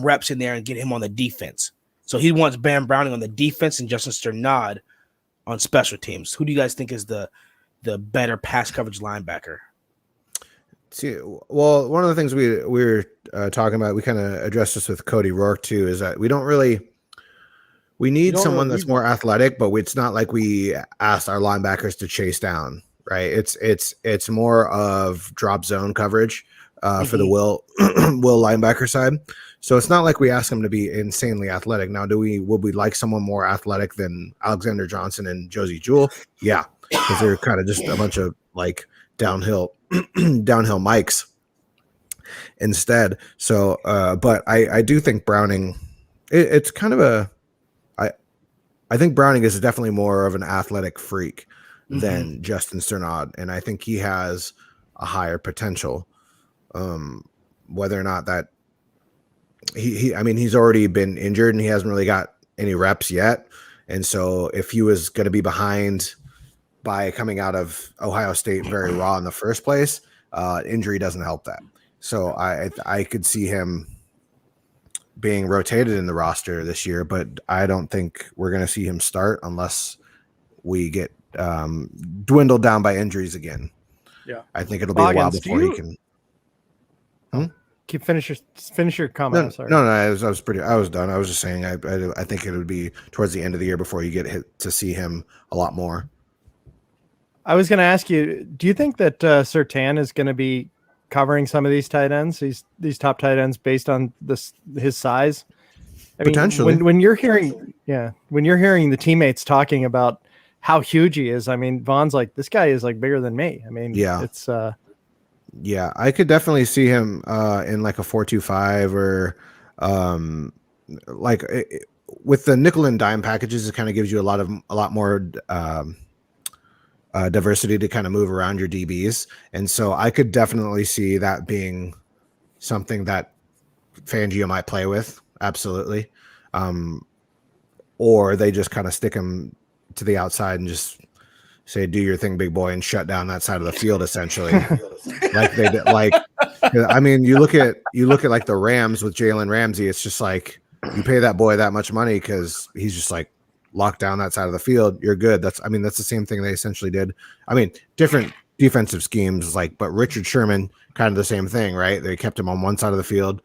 reps in there and get him on the defense." So he wants Baron Browning on the defense and Justin Sternard on special teams. Who do you guys think is the better pass coverage linebacker? See, well, one of the things we were talking about, we kind of addressed this with Cody Rourke too, is that we need someone that's more athletic, but it's not like we asked our linebackers to chase down, right? It's more of drop zone coverage for the will linebacker side. So it's not like we ask them to be insanely athletic. Now, would we like someone more athletic than Alexander Johnson and Josie Jewell? Yeah, because they're kind of just a bunch of like downhill mics instead. So, but I do think Browning, it's kind of I think Browning is definitely more of an athletic freak than Justin Sternard, and I think he has a higher potential. Whether or not that he's already been injured and he hasn't really got any reps yet, and so if he was going to be behind by coming out of Ohio State very raw in the first place, injury doesn't help that. So I could see him being rotated in the roster this year, but I don't think we're going to see him start unless we get dwindled down by injuries again. Yeah, I think it'll be a while before he can. Finish your comment. No, I was done. I was just saying I think it would be towards the end of the year before you get hit to see him a lot more. I was going to ask you, do you think that Surtain is going to be covering some of these tight ends, these top tight ends, based on his size? Potentially. When you're hearing the teammates talking about how huge he is, I mean, Vaughn's like, this guy is like bigger than me. I mean, it's yeah, I could definitely see him in like a 4.25 or with the nickel and dime packages, it kind of gives you a lot more diversity to kind of move around your DBs. And so I could definitely see that being something that Fangio might play with. Absolutely. Or they just kind of stick him to the outside and just say, do your thing, big boy, and shut down that side of the field, essentially. Like they did, I mean, you look at like the Rams with Jalen Ramsey, it's just like you pay that boy that much money because he's just like lock down that side of the field, you're good. That's the same thing they essentially did. I mean, different defensive schemes, but Richard Sherman, kind of the same thing, right? They kept him on one side of the field,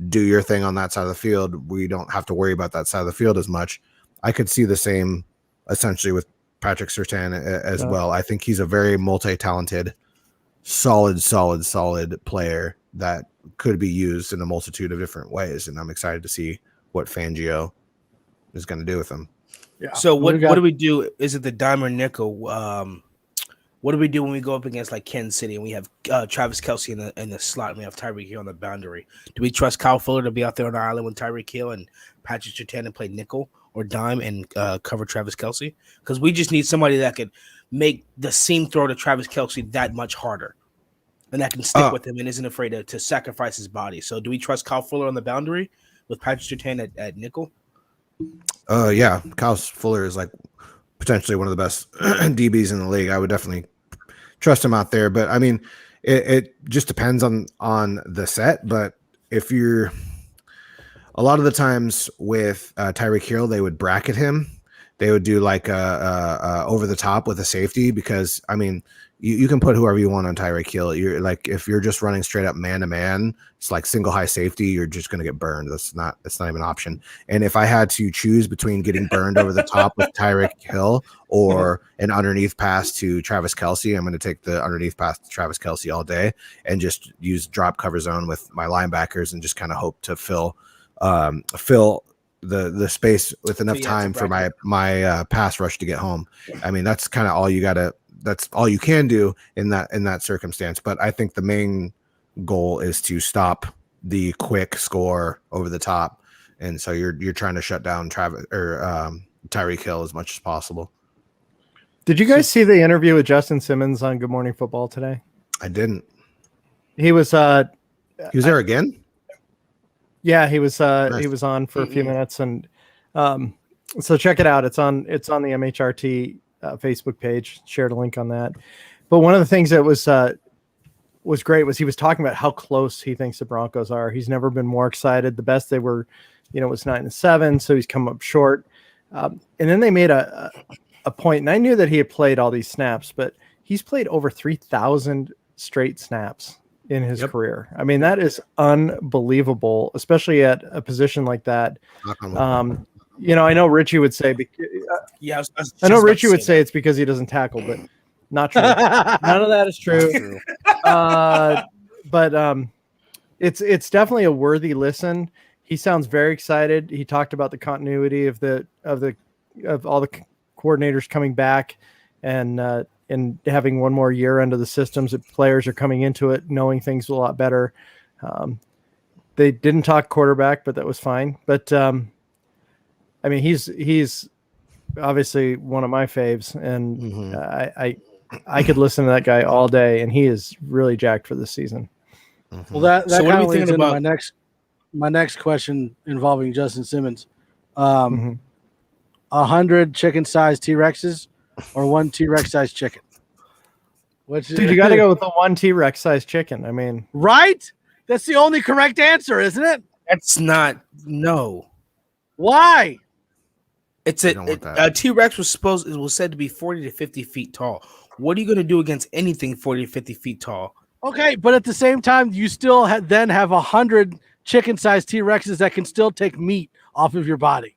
do your thing on that side of the field. We don't have to worry about that side of the field as much. I could see the same essentially with Patrick Surtain as well. I think he's a very multi-talented, solid player that could be used in a multitude of different ways. And I'm excited to see what Fangio is going to do with him. Yeah. So what do we do? Is it the dime or nickel? What do we do when we go up against like Kansas City and we have Travis Kelce in the slot and we have Tyreek Hill on the boundary? Do we trust Kyle Fuller to be out there on the island with Tyreek Hill and Patrick Surtain and play nickel or dime and cover Travis Kelce? Because we just need somebody that could make the seam throw to Travis Kelce that much harder and that can stick with him and isn't afraid to sacrifice his body. So do we trust Kyle Fuller on the boundary with Patrick Surtain at nickel? Yeah, Kyle Fuller is like potentially one of the best DBs in the league. I would definitely trust him out there, but I mean, it just depends on the set. But if you're a lot of the times with Tyreek Hill, they would bracket him. They would do like over the top with a safety because I mean, you can put whoever you want on Tyreek Hill. You're like if you're just running straight up man to man, it's like single high safety. You're just going to get burned. That's not even an option. And if I had to choose between getting burned over the top with Tyreek Hill or an underneath pass to Travis Kelce, I'm going to take the underneath pass to Travis Kelce all day and just use drop cover zone with my linebackers and just kind of hope to fill the space with enough time for my pass rush to get home. I mean, that's kind of all you got to. That's all you can do in that circumstance. But I think the main goal is to stop the quick score over the top, and so you're trying to shut down Tyreek Hill as much as possible. Did you guys see the interview with Justin Simmons on Good Morning Football today? I didn't. He was there again. Yeah, he was. Nice. He was on for a few minutes, and so check it out. It's on the MHRT Facebook page. Shared a link on that. But one of the things that was great was he was talking about how close he thinks the Broncos are. He's never been more excited. The best they were, was 9-7, so he's come up short. And then they made a point, and I knew that he had played all these snaps, but he's played over 3,000 straight snaps in his career. I mean, that is unbelievable, especially at a position like that. I know Richie would say, I know Richie would say it's because he doesn't tackle, but not true. None of that is true. But it's definitely a worthy listen. He sounds very excited. He talked about the continuity of all the coordinators coming back and having one more year under the systems that players are coming into it, knowing things a lot better. They didn't talk quarterback, but that was fine. But I mean, he's obviously one of my faves, and I could listen to that guy all day, and he is really jacked for this season. Well, that kind of leads into my next question involving Justin Simmons. 100 chicken-sized T-Rexes or one T-Rex-sized chicken? Dude, you got to go with the one T-Rex-sized chicken. I mean, right? That's the only correct answer, isn't it? That's not. No. Why? It's a T-Rex was said to be 40 to 50 feet tall. What are you going to do against anything 40 to 50 feet tall? Okay, but at the same time, you still then have 100 chicken-sized T-Rexes that can still take meat off of your body.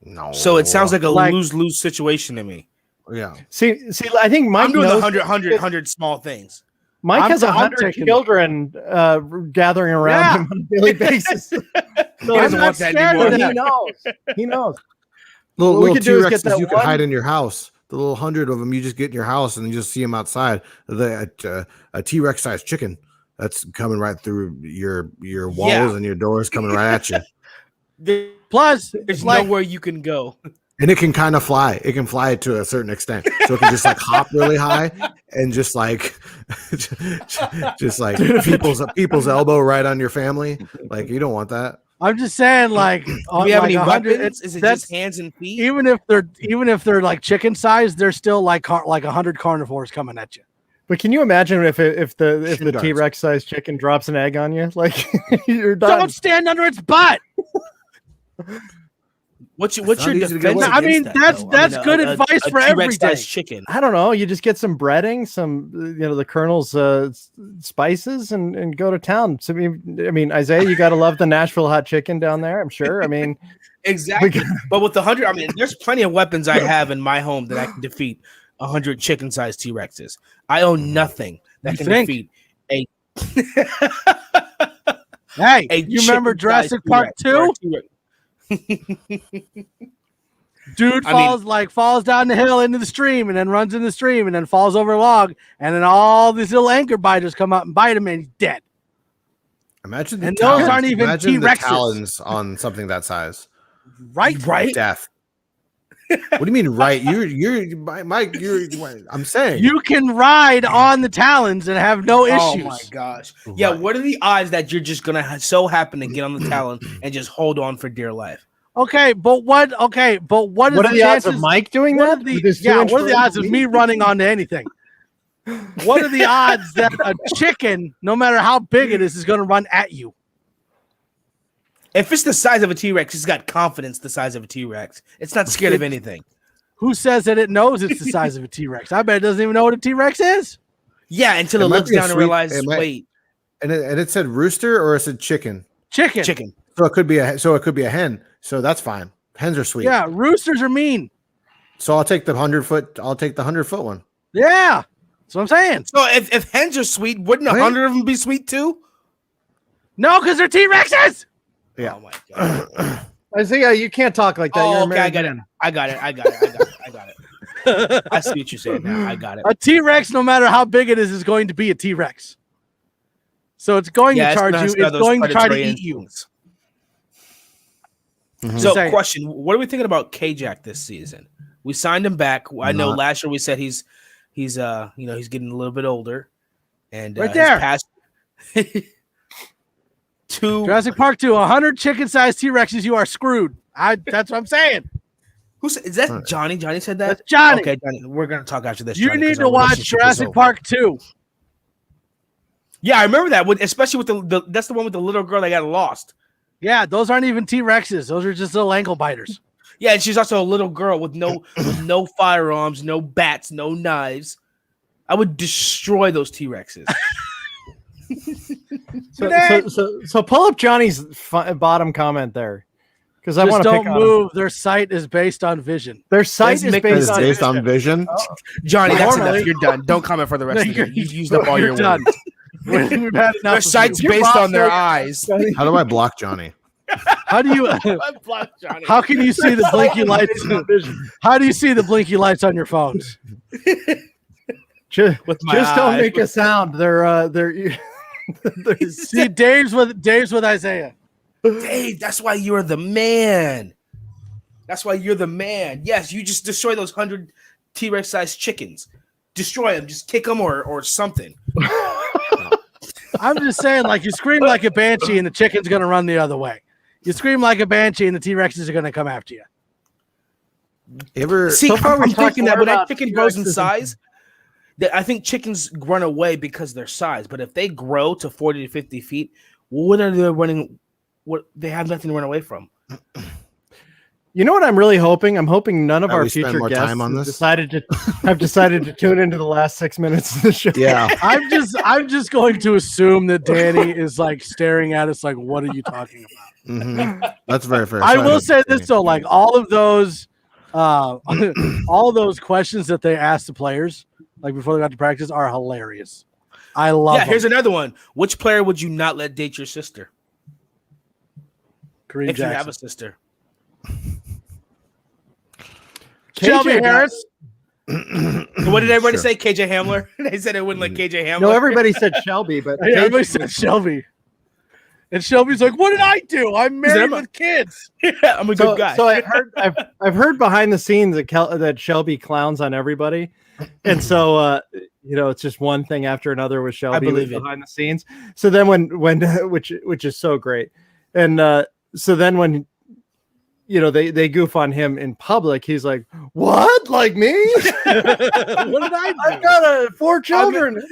No. So it sounds like a lose-lose situation to me. Yeah. See, I think Mike I'm doing 100 small things. Mike has 100 children gathering around him on a daily basis. So I'm not scared of that. He knows. Little T-Rexes you can hide in your house. The little 100 of them you just get in your house and you just see them outside. A T-Rex sized chicken that's coming right through your walls and your doors coming right at you. Plus, there's nowhere you can go. And it can kind of fly. It can fly to a certain extent. So it can just like hop really high and just like people's elbow right on your family. Like you don't want that. I'm just saying, like, do we have any weapons? Is it just hands and feet? Even if they're like chicken sized, they're still like 100 carnivores coming at you. But can you imagine if the T-Rex sized chicken drops an egg on you? Like you're done. Don't stand under its butt. What's your defense? I mean, that's good advice for every day. Chicken. I don't know. You just get some breading, some the Colonel's spices, and go to town. So I mean, Isaiah, you got to love the Nashville hot chicken down there. I'm sure. I mean, exactly. But with 100, I mean, there's plenty of weapons I have in my home that I can defeat 100 chicken-sized T-Rexes. I own nothing that can defeat a. Hey, you remember Jurassic Park 2? Dude falls down the hill into the stream and then runs in the stream and then falls over a log, and then all these little anchor biters come up and bite him and he's dead. Imagine those aren't even T-Rexes. Talons on something that size. Right. Death. What do you mean, right? I'm saying you can ride on the talons and have no issues. Oh my gosh! Yeah, right. What are the odds that you're just gonna so happen to get on the talon and just hold on for dear life? Okay, but what are the odds of Mike doing that? What are the odds of me running onto anything? What are the odds that a chicken, no matter how big it is going to run at you? If it's the size of a T-Rex, it's got confidence the size of a T-Rex. It's not scared of anything. Who says that it knows it's the size of a T-Rex? I bet it doesn't even know what a T-Rex is. Yeah, until it looks down and realizes, wait. And it said rooster or it said chicken? Chicken. So it could be a hen. So that's fine. Hens are sweet. Yeah, roosters are mean. So I'll take the 100-foot one. Yeah. That's what I'm saying. So if hens are sweet, wouldn't 100 of them be sweet too? No, because they're T-Rexes. Yeah. Oh my god. Isaiah, you can't talk like that. Oh, okay, I got it. I see what you're saying now. I got it. A T-Rex, no matter how big it is going to be a T-Rex. So it's going to charge you. It's going to try to eat you. Mm-hmm. So, question: what are we thinking about K-Jack this season? We signed him back. I know last year we said he's getting a little bit older, and right there. Jurassic Park 2, 100 chicken-sized T-Rexes, you are screwed. That's what I'm saying. Is that Johnny? Johnny said that? That's Johnny. Okay, Johnny, we're going to talk after this. You need to watch Jurassic Park 2. Yeah, I remember that, especially with that's the one with the little girl that got lost. Yeah, those aren't even T-Rexes. Those are just little ankle biters. Yeah, and she's also a little girl with no firearms, no bats, no knives. I would destroy those T-Rexes. So pull up Johnny's bottom comment there, because I want to pick on move. Their sight is based on vision. Their sight is based on vision. Oh. Johnny, that's enough. You're done. Don't comment for the rest of it. You've used up all your words. We've had enough. Their sight's based on their eyes. How do I block Johnny? How do you block Johnny? How can you see the blinky lights? How do you see the blinky lights on your phones? Just don't make a sound. They're see Dave's with Isaiah. Dave, that's why you're the man. Yes, you just destroy those 100 T-Rex sized chickens. Destroy them. Just kick them or something. I'm just saying, like, you scream like a banshee and the chicken's going to run the other way. You scream like a banshee and the T-Rexes are going to come after you. So far I'm thinking that when that chicken grows in size, I think chickens run away because of their size. But if they grow to 40 to 50 feet, what are they running? They have nothing to run away from. You know what I'm really hoping? I'm hoping none of our future guests have decided to tune into the last 6 minutes of the show. Yeah. I'm just going to assume that Danny is like staring at us like, what are you talking about? Mm-hmm. That's very fair. I will say this though, like all of those questions that they asked the players like before they got to practice are hilarious. I love them. Here's another one. Which player would you not let date your sister? Kareem if Jackson. You have a sister. Shelby Harris. What did everybody say? KJ Hamler? They said it wouldn't like KJ Hamler. No, everybody said Shelby, but everybody said Shelby. And Shelby's like, "What did I do? I'm married with kids. I'm a good guy." So I've heard behind the scenes that Shelby clowns on everybody, and so it's just one thing after another with Shelby. I believe behind the scenes. So then when which is so great, and so then when they goof on him in public, he's like, "What? Like me? What did I do? I've got 4 children.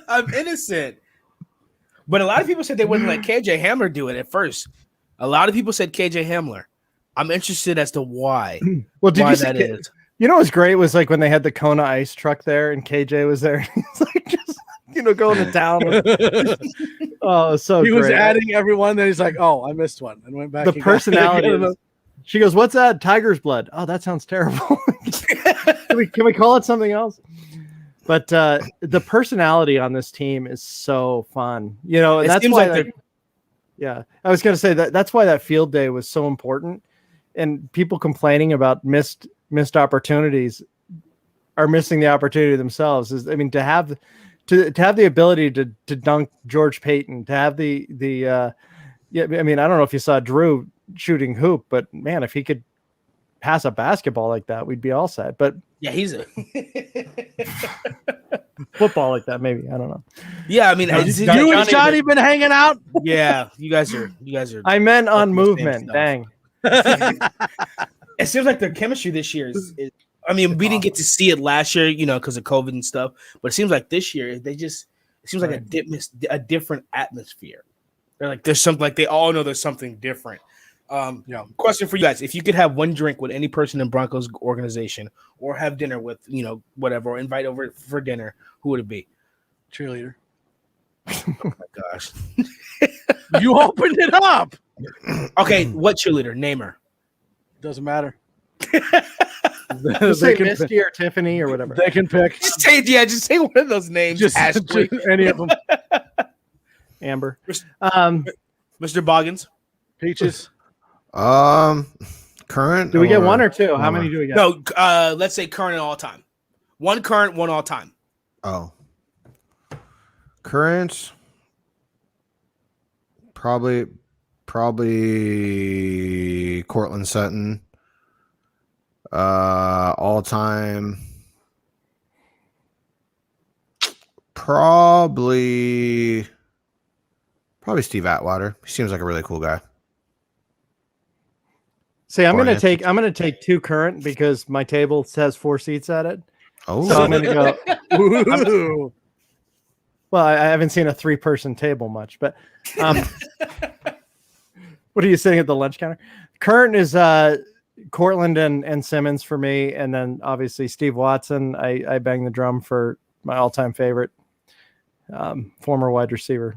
I'm innocent." But a lot of people said they wouldn't let KJ Hamler do it at first. A lot of people said KJ Hamler. I'm interested as to why. Well, did why you see that is? You know what's great was like when they had the Kona ice truck there and KJ was there. He's like just going to town. Oh, so he was great. adding everyone. Then he's like, "Oh, I missed one," and went back. The personality. She goes, "What's that? Tiger's blood." Oh, that sounds terrible. Can we call it something else? But the personality on this team is so fun. And that's why. Yeah, I was going to say that's why that field day was so important. And people complaining about missed opportunities are missing the opportunity themselves. To have the ability to dunk George Payton, to have I don't know if you saw Drew shooting hoop, but man, if he could pass a basketball like that, we'd be all set. But yeah, he's a football like that, maybe. I don't know. Yeah, I mean, you and Johnny been hanging out? Yeah, you guys are. I meant on movement. Dang. It seems like their chemistry this year is we didn't get to see it last year, because of COVID and stuff. But it seems like this year it seems like a different atmosphere. They're like there's something like they all know there's something different. Question for you guys: if you could have one drink with any person in Broncos organization, or have dinner with whatever, or invite over for dinner, who would it be? Cheerleader. Oh my gosh! You opened it up. Okay, what cheerleader? Name her. Doesn't matter. They say Misty or Tiffany or whatever. They can pick. Just say one of those names. Just any of them. Amber. Mr. Boggins. Peaches. Current. Do we get one or two? How many do we get? No, let's say current and all time. One current, one all time. Oh. Current. Probably Cortland Sutton. All time. Probably Steve Atwater. He seems like a really cool guy. See, I'm gonna take two current because my table has 4 seats at it. Oh, so I'm gonna go. Well, I haven't seen a 3-person table much, but what are you sitting at the lunch counter? Current is Cortland and Simmons for me, and then obviously Steve Watson. I bang the drum for my all-time favorite former wide receiver.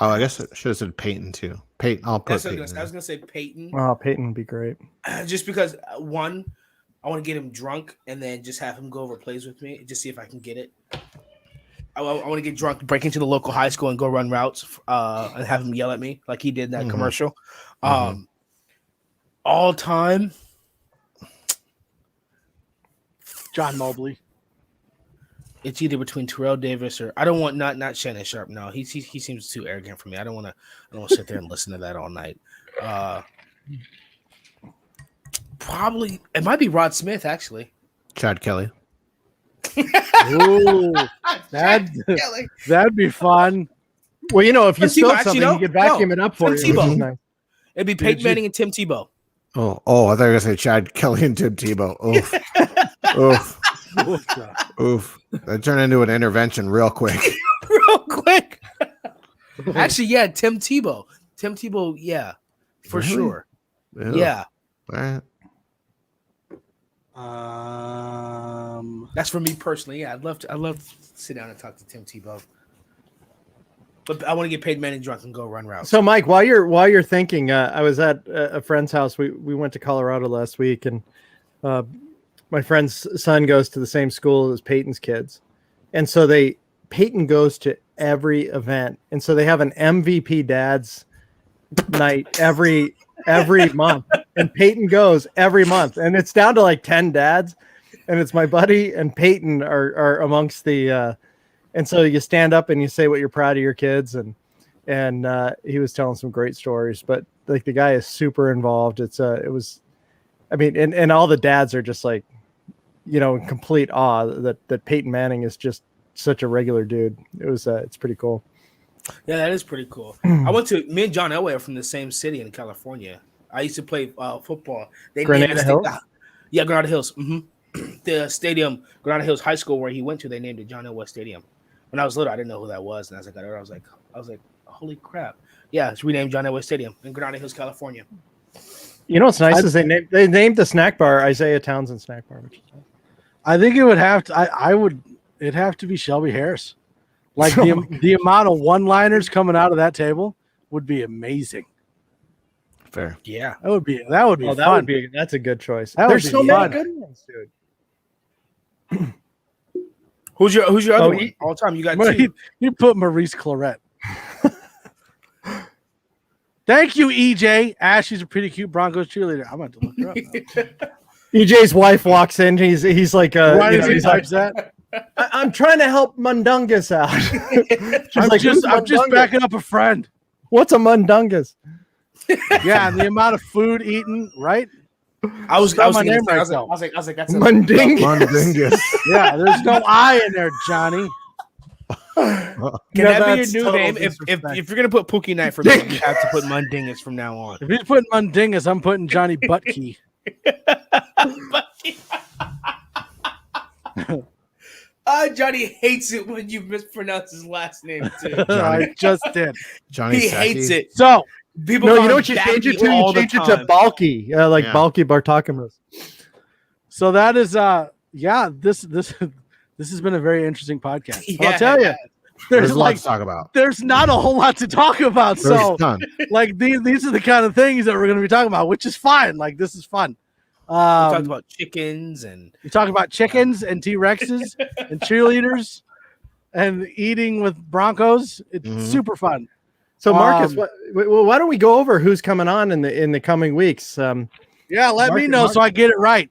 Oh, I guess I should have said Peyton too. Peyton. I'll put Peyton. I was gonna say Peyton. Oh, Peyton would be great. Just because one, I want to get him drunk and then just have him go over plays with me, just see if I can get it. I want to get drunk, break into the local high school, and go run routes, and have him yell at me like he did in that commercial. All time, John Mobley. It's either between Terrell Davis or I don't want not Shannon Sharp. No, he seems too arrogant for me. I don't want to sit there and listen to that all night. Probably it might be Rod Smith actually. Chad Kelly. Ooh, that'd be fun. Well, if you spilled something, you could vacuum it up for Tim you. Tebow. Nice. It'd be Peyton Manning and Tim Tebow. Oh! I thought you were gonna say Chad Kelly and Tim Tebow. Oof. Oof. That turned into an intervention real quick. Actually, yeah, Tim Tebow. Yeah, for really? Sure. Ew. Yeah. Right. That's for me personally. Yeah, I'd love to sit down and talk to Tim Tebow. But I want to get Peyton Manning drunk and go run routes. So, Mike, while you're thinking, I was at a friend's house. We went to Colorado last week, and my friend's son goes to the same school as Peyton's kids, and so Peyton goes to every event, and so they have an MVP dads night every month, and Peyton goes every month, and it's down to like 10 dads, and it's my buddy and Peyton are amongst the. And so you stand up and you say what you're proud of your kids, and he was telling some great stories. But like the guy is super involved. And all the dads are just like, in complete awe that Peyton Manning is just such a regular dude. It's pretty cool. Yeah, that is pretty cool. Me and John Elway are from the same city in California. I used to play football. Granada Hills? Yeah, Granada Hills. Mm-hmm. The stadium, Granada Hills High School, where he went to, they named it John Elway Stadium. When I was little, I didn't know who that was, and as I got older, I was like, holy crap! Yeah, it's renamed John Elway Stadium in Granada Hills, California. You know what's nice is they named the snack bar Isaiah Townsend Snack Bar, which is nice. I think it would have to. It'd have to be Shelby Harris. Like the amount of one-liners coming out of that table would be amazing. Fair. Yeah, that would be fun. That's a good choice. There's so many good ones, dude. Who's your other one? All time you got two. You put Maurice Claret. Thank you, EJ. She's a pretty cute Broncos cheerleader. I'm about to look her up now. EJ's wife walks in. He's like, why does he type that? I'm trying to help Mundungus out. I'm just backing up a friend. What's a Mundungus? Yeah, and the amount of food eaten, right? I was like, that's Mundungus. Yeah, there's no I in there, Johnny. Can that be your new name? If you're gonna put Pookie Knight for me, you have to put Mundingus from now on. If he's putting Mundingus, I'm putting Johnny Buttkey. Johnny hates it when you mispronounce his last name too. I just did. Johnny he hates it. So people, you know what you change it to? You change it to Balky, Balky Bartakamus. So that is this has been a very interesting podcast. Yeah, I'll tell you, there's a lot to talk about. There's not a whole lot to talk about. These are the kind of things that we're going to be talking about, which is fine. Like, this is fun. We talked about chickens and T-Rexes and cheerleaders and eating with Broncos. It's super fun. So Marcus, why don't we go over who's coming on in the coming weeks? Let me know so I get it right.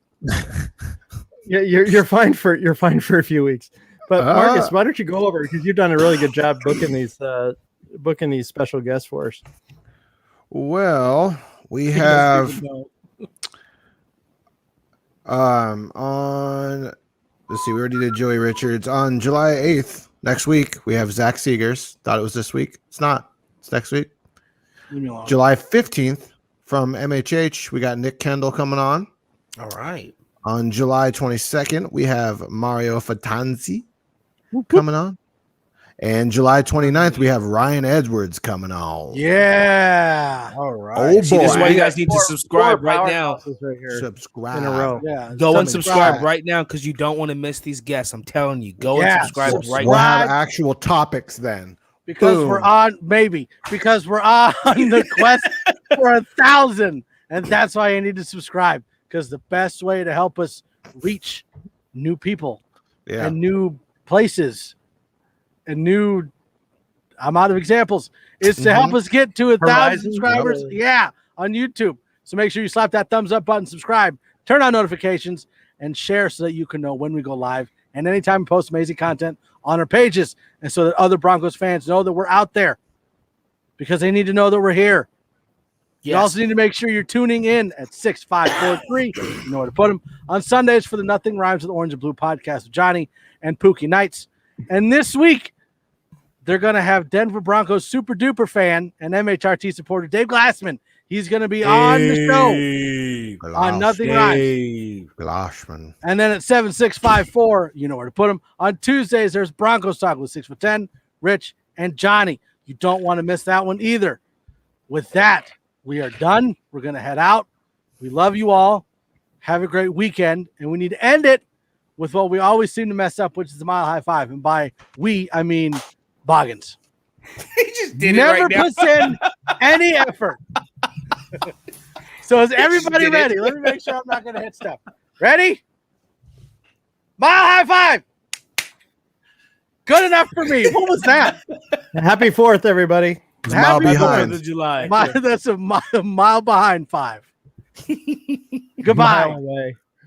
Yeah, you're fine for a few weeks. But Marcus, why don't you go over, because you've done a really good job booking these special guests for us. Well, we have on, let's see, we already did Joey Richards. On July 8th, next week, we have Zach Seegers. Thought it was this week. It's not. It's next week. July 15th from MHH, we got Nick Kendall coming on. All right. On July 22nd, we have Mario Fatanzi coming on. And July 29th, we have Ryan Edwards coming on. Yeah. All right. Oh, boy. See, this is why you guys need to subscribe right now. Subscribe. In a row. Yeah. Go and subscribe right now, because you don't want to miss these guests. I'm telling you. Go and subscribe right now. We'll have actual topics then. Because we're on the quest for 1,000. And that's why you need to subscribe. Because the best way to help us reach new people and new places and new, I'm out of examples, is to help us get to 1,000 subscribers. Yeah, on YouTube. So make sure you slap that thumbs up button, subscribe, turn on notifications, and share so that you can know when we go live and anytime we post amazing content on our pages, and so that other Broncos fans know that we're out there, because they need to know that we're here. Yes. You also need to make sure you're tuning in at 6543. You know where to put them. On Sundays for the Nothing Rhymes with Orange and Blue podcast with Johnny and Pookie Knights. And this week, they're going to have Denver Broncos super duper fan and MHRT supporter Dave Glassman. He's going to be on the show on Nothing Rhymes. Glassman. And then at 7654, you know where to put them. On Tuesdays, there's Broncos Talk with 6'10", Rich, and Johnny. You don't want to miss that one either. With that, we are done. We're going to head out. We love you all. Have a great weekend. And we need to end it with what we always seem to mess up, which is the Mile High Five. And by we, I mean Boggins. He just did Never it right now. puts in any effort. So is everybody ready? Let me make sure I'm not going to hit stuff. Ready? Mile High Five. Good enough for me. What was that? Happy 4th, everybody. Mile behind. 4th of July. That's a mile behind 5. Goodbye. Mile away.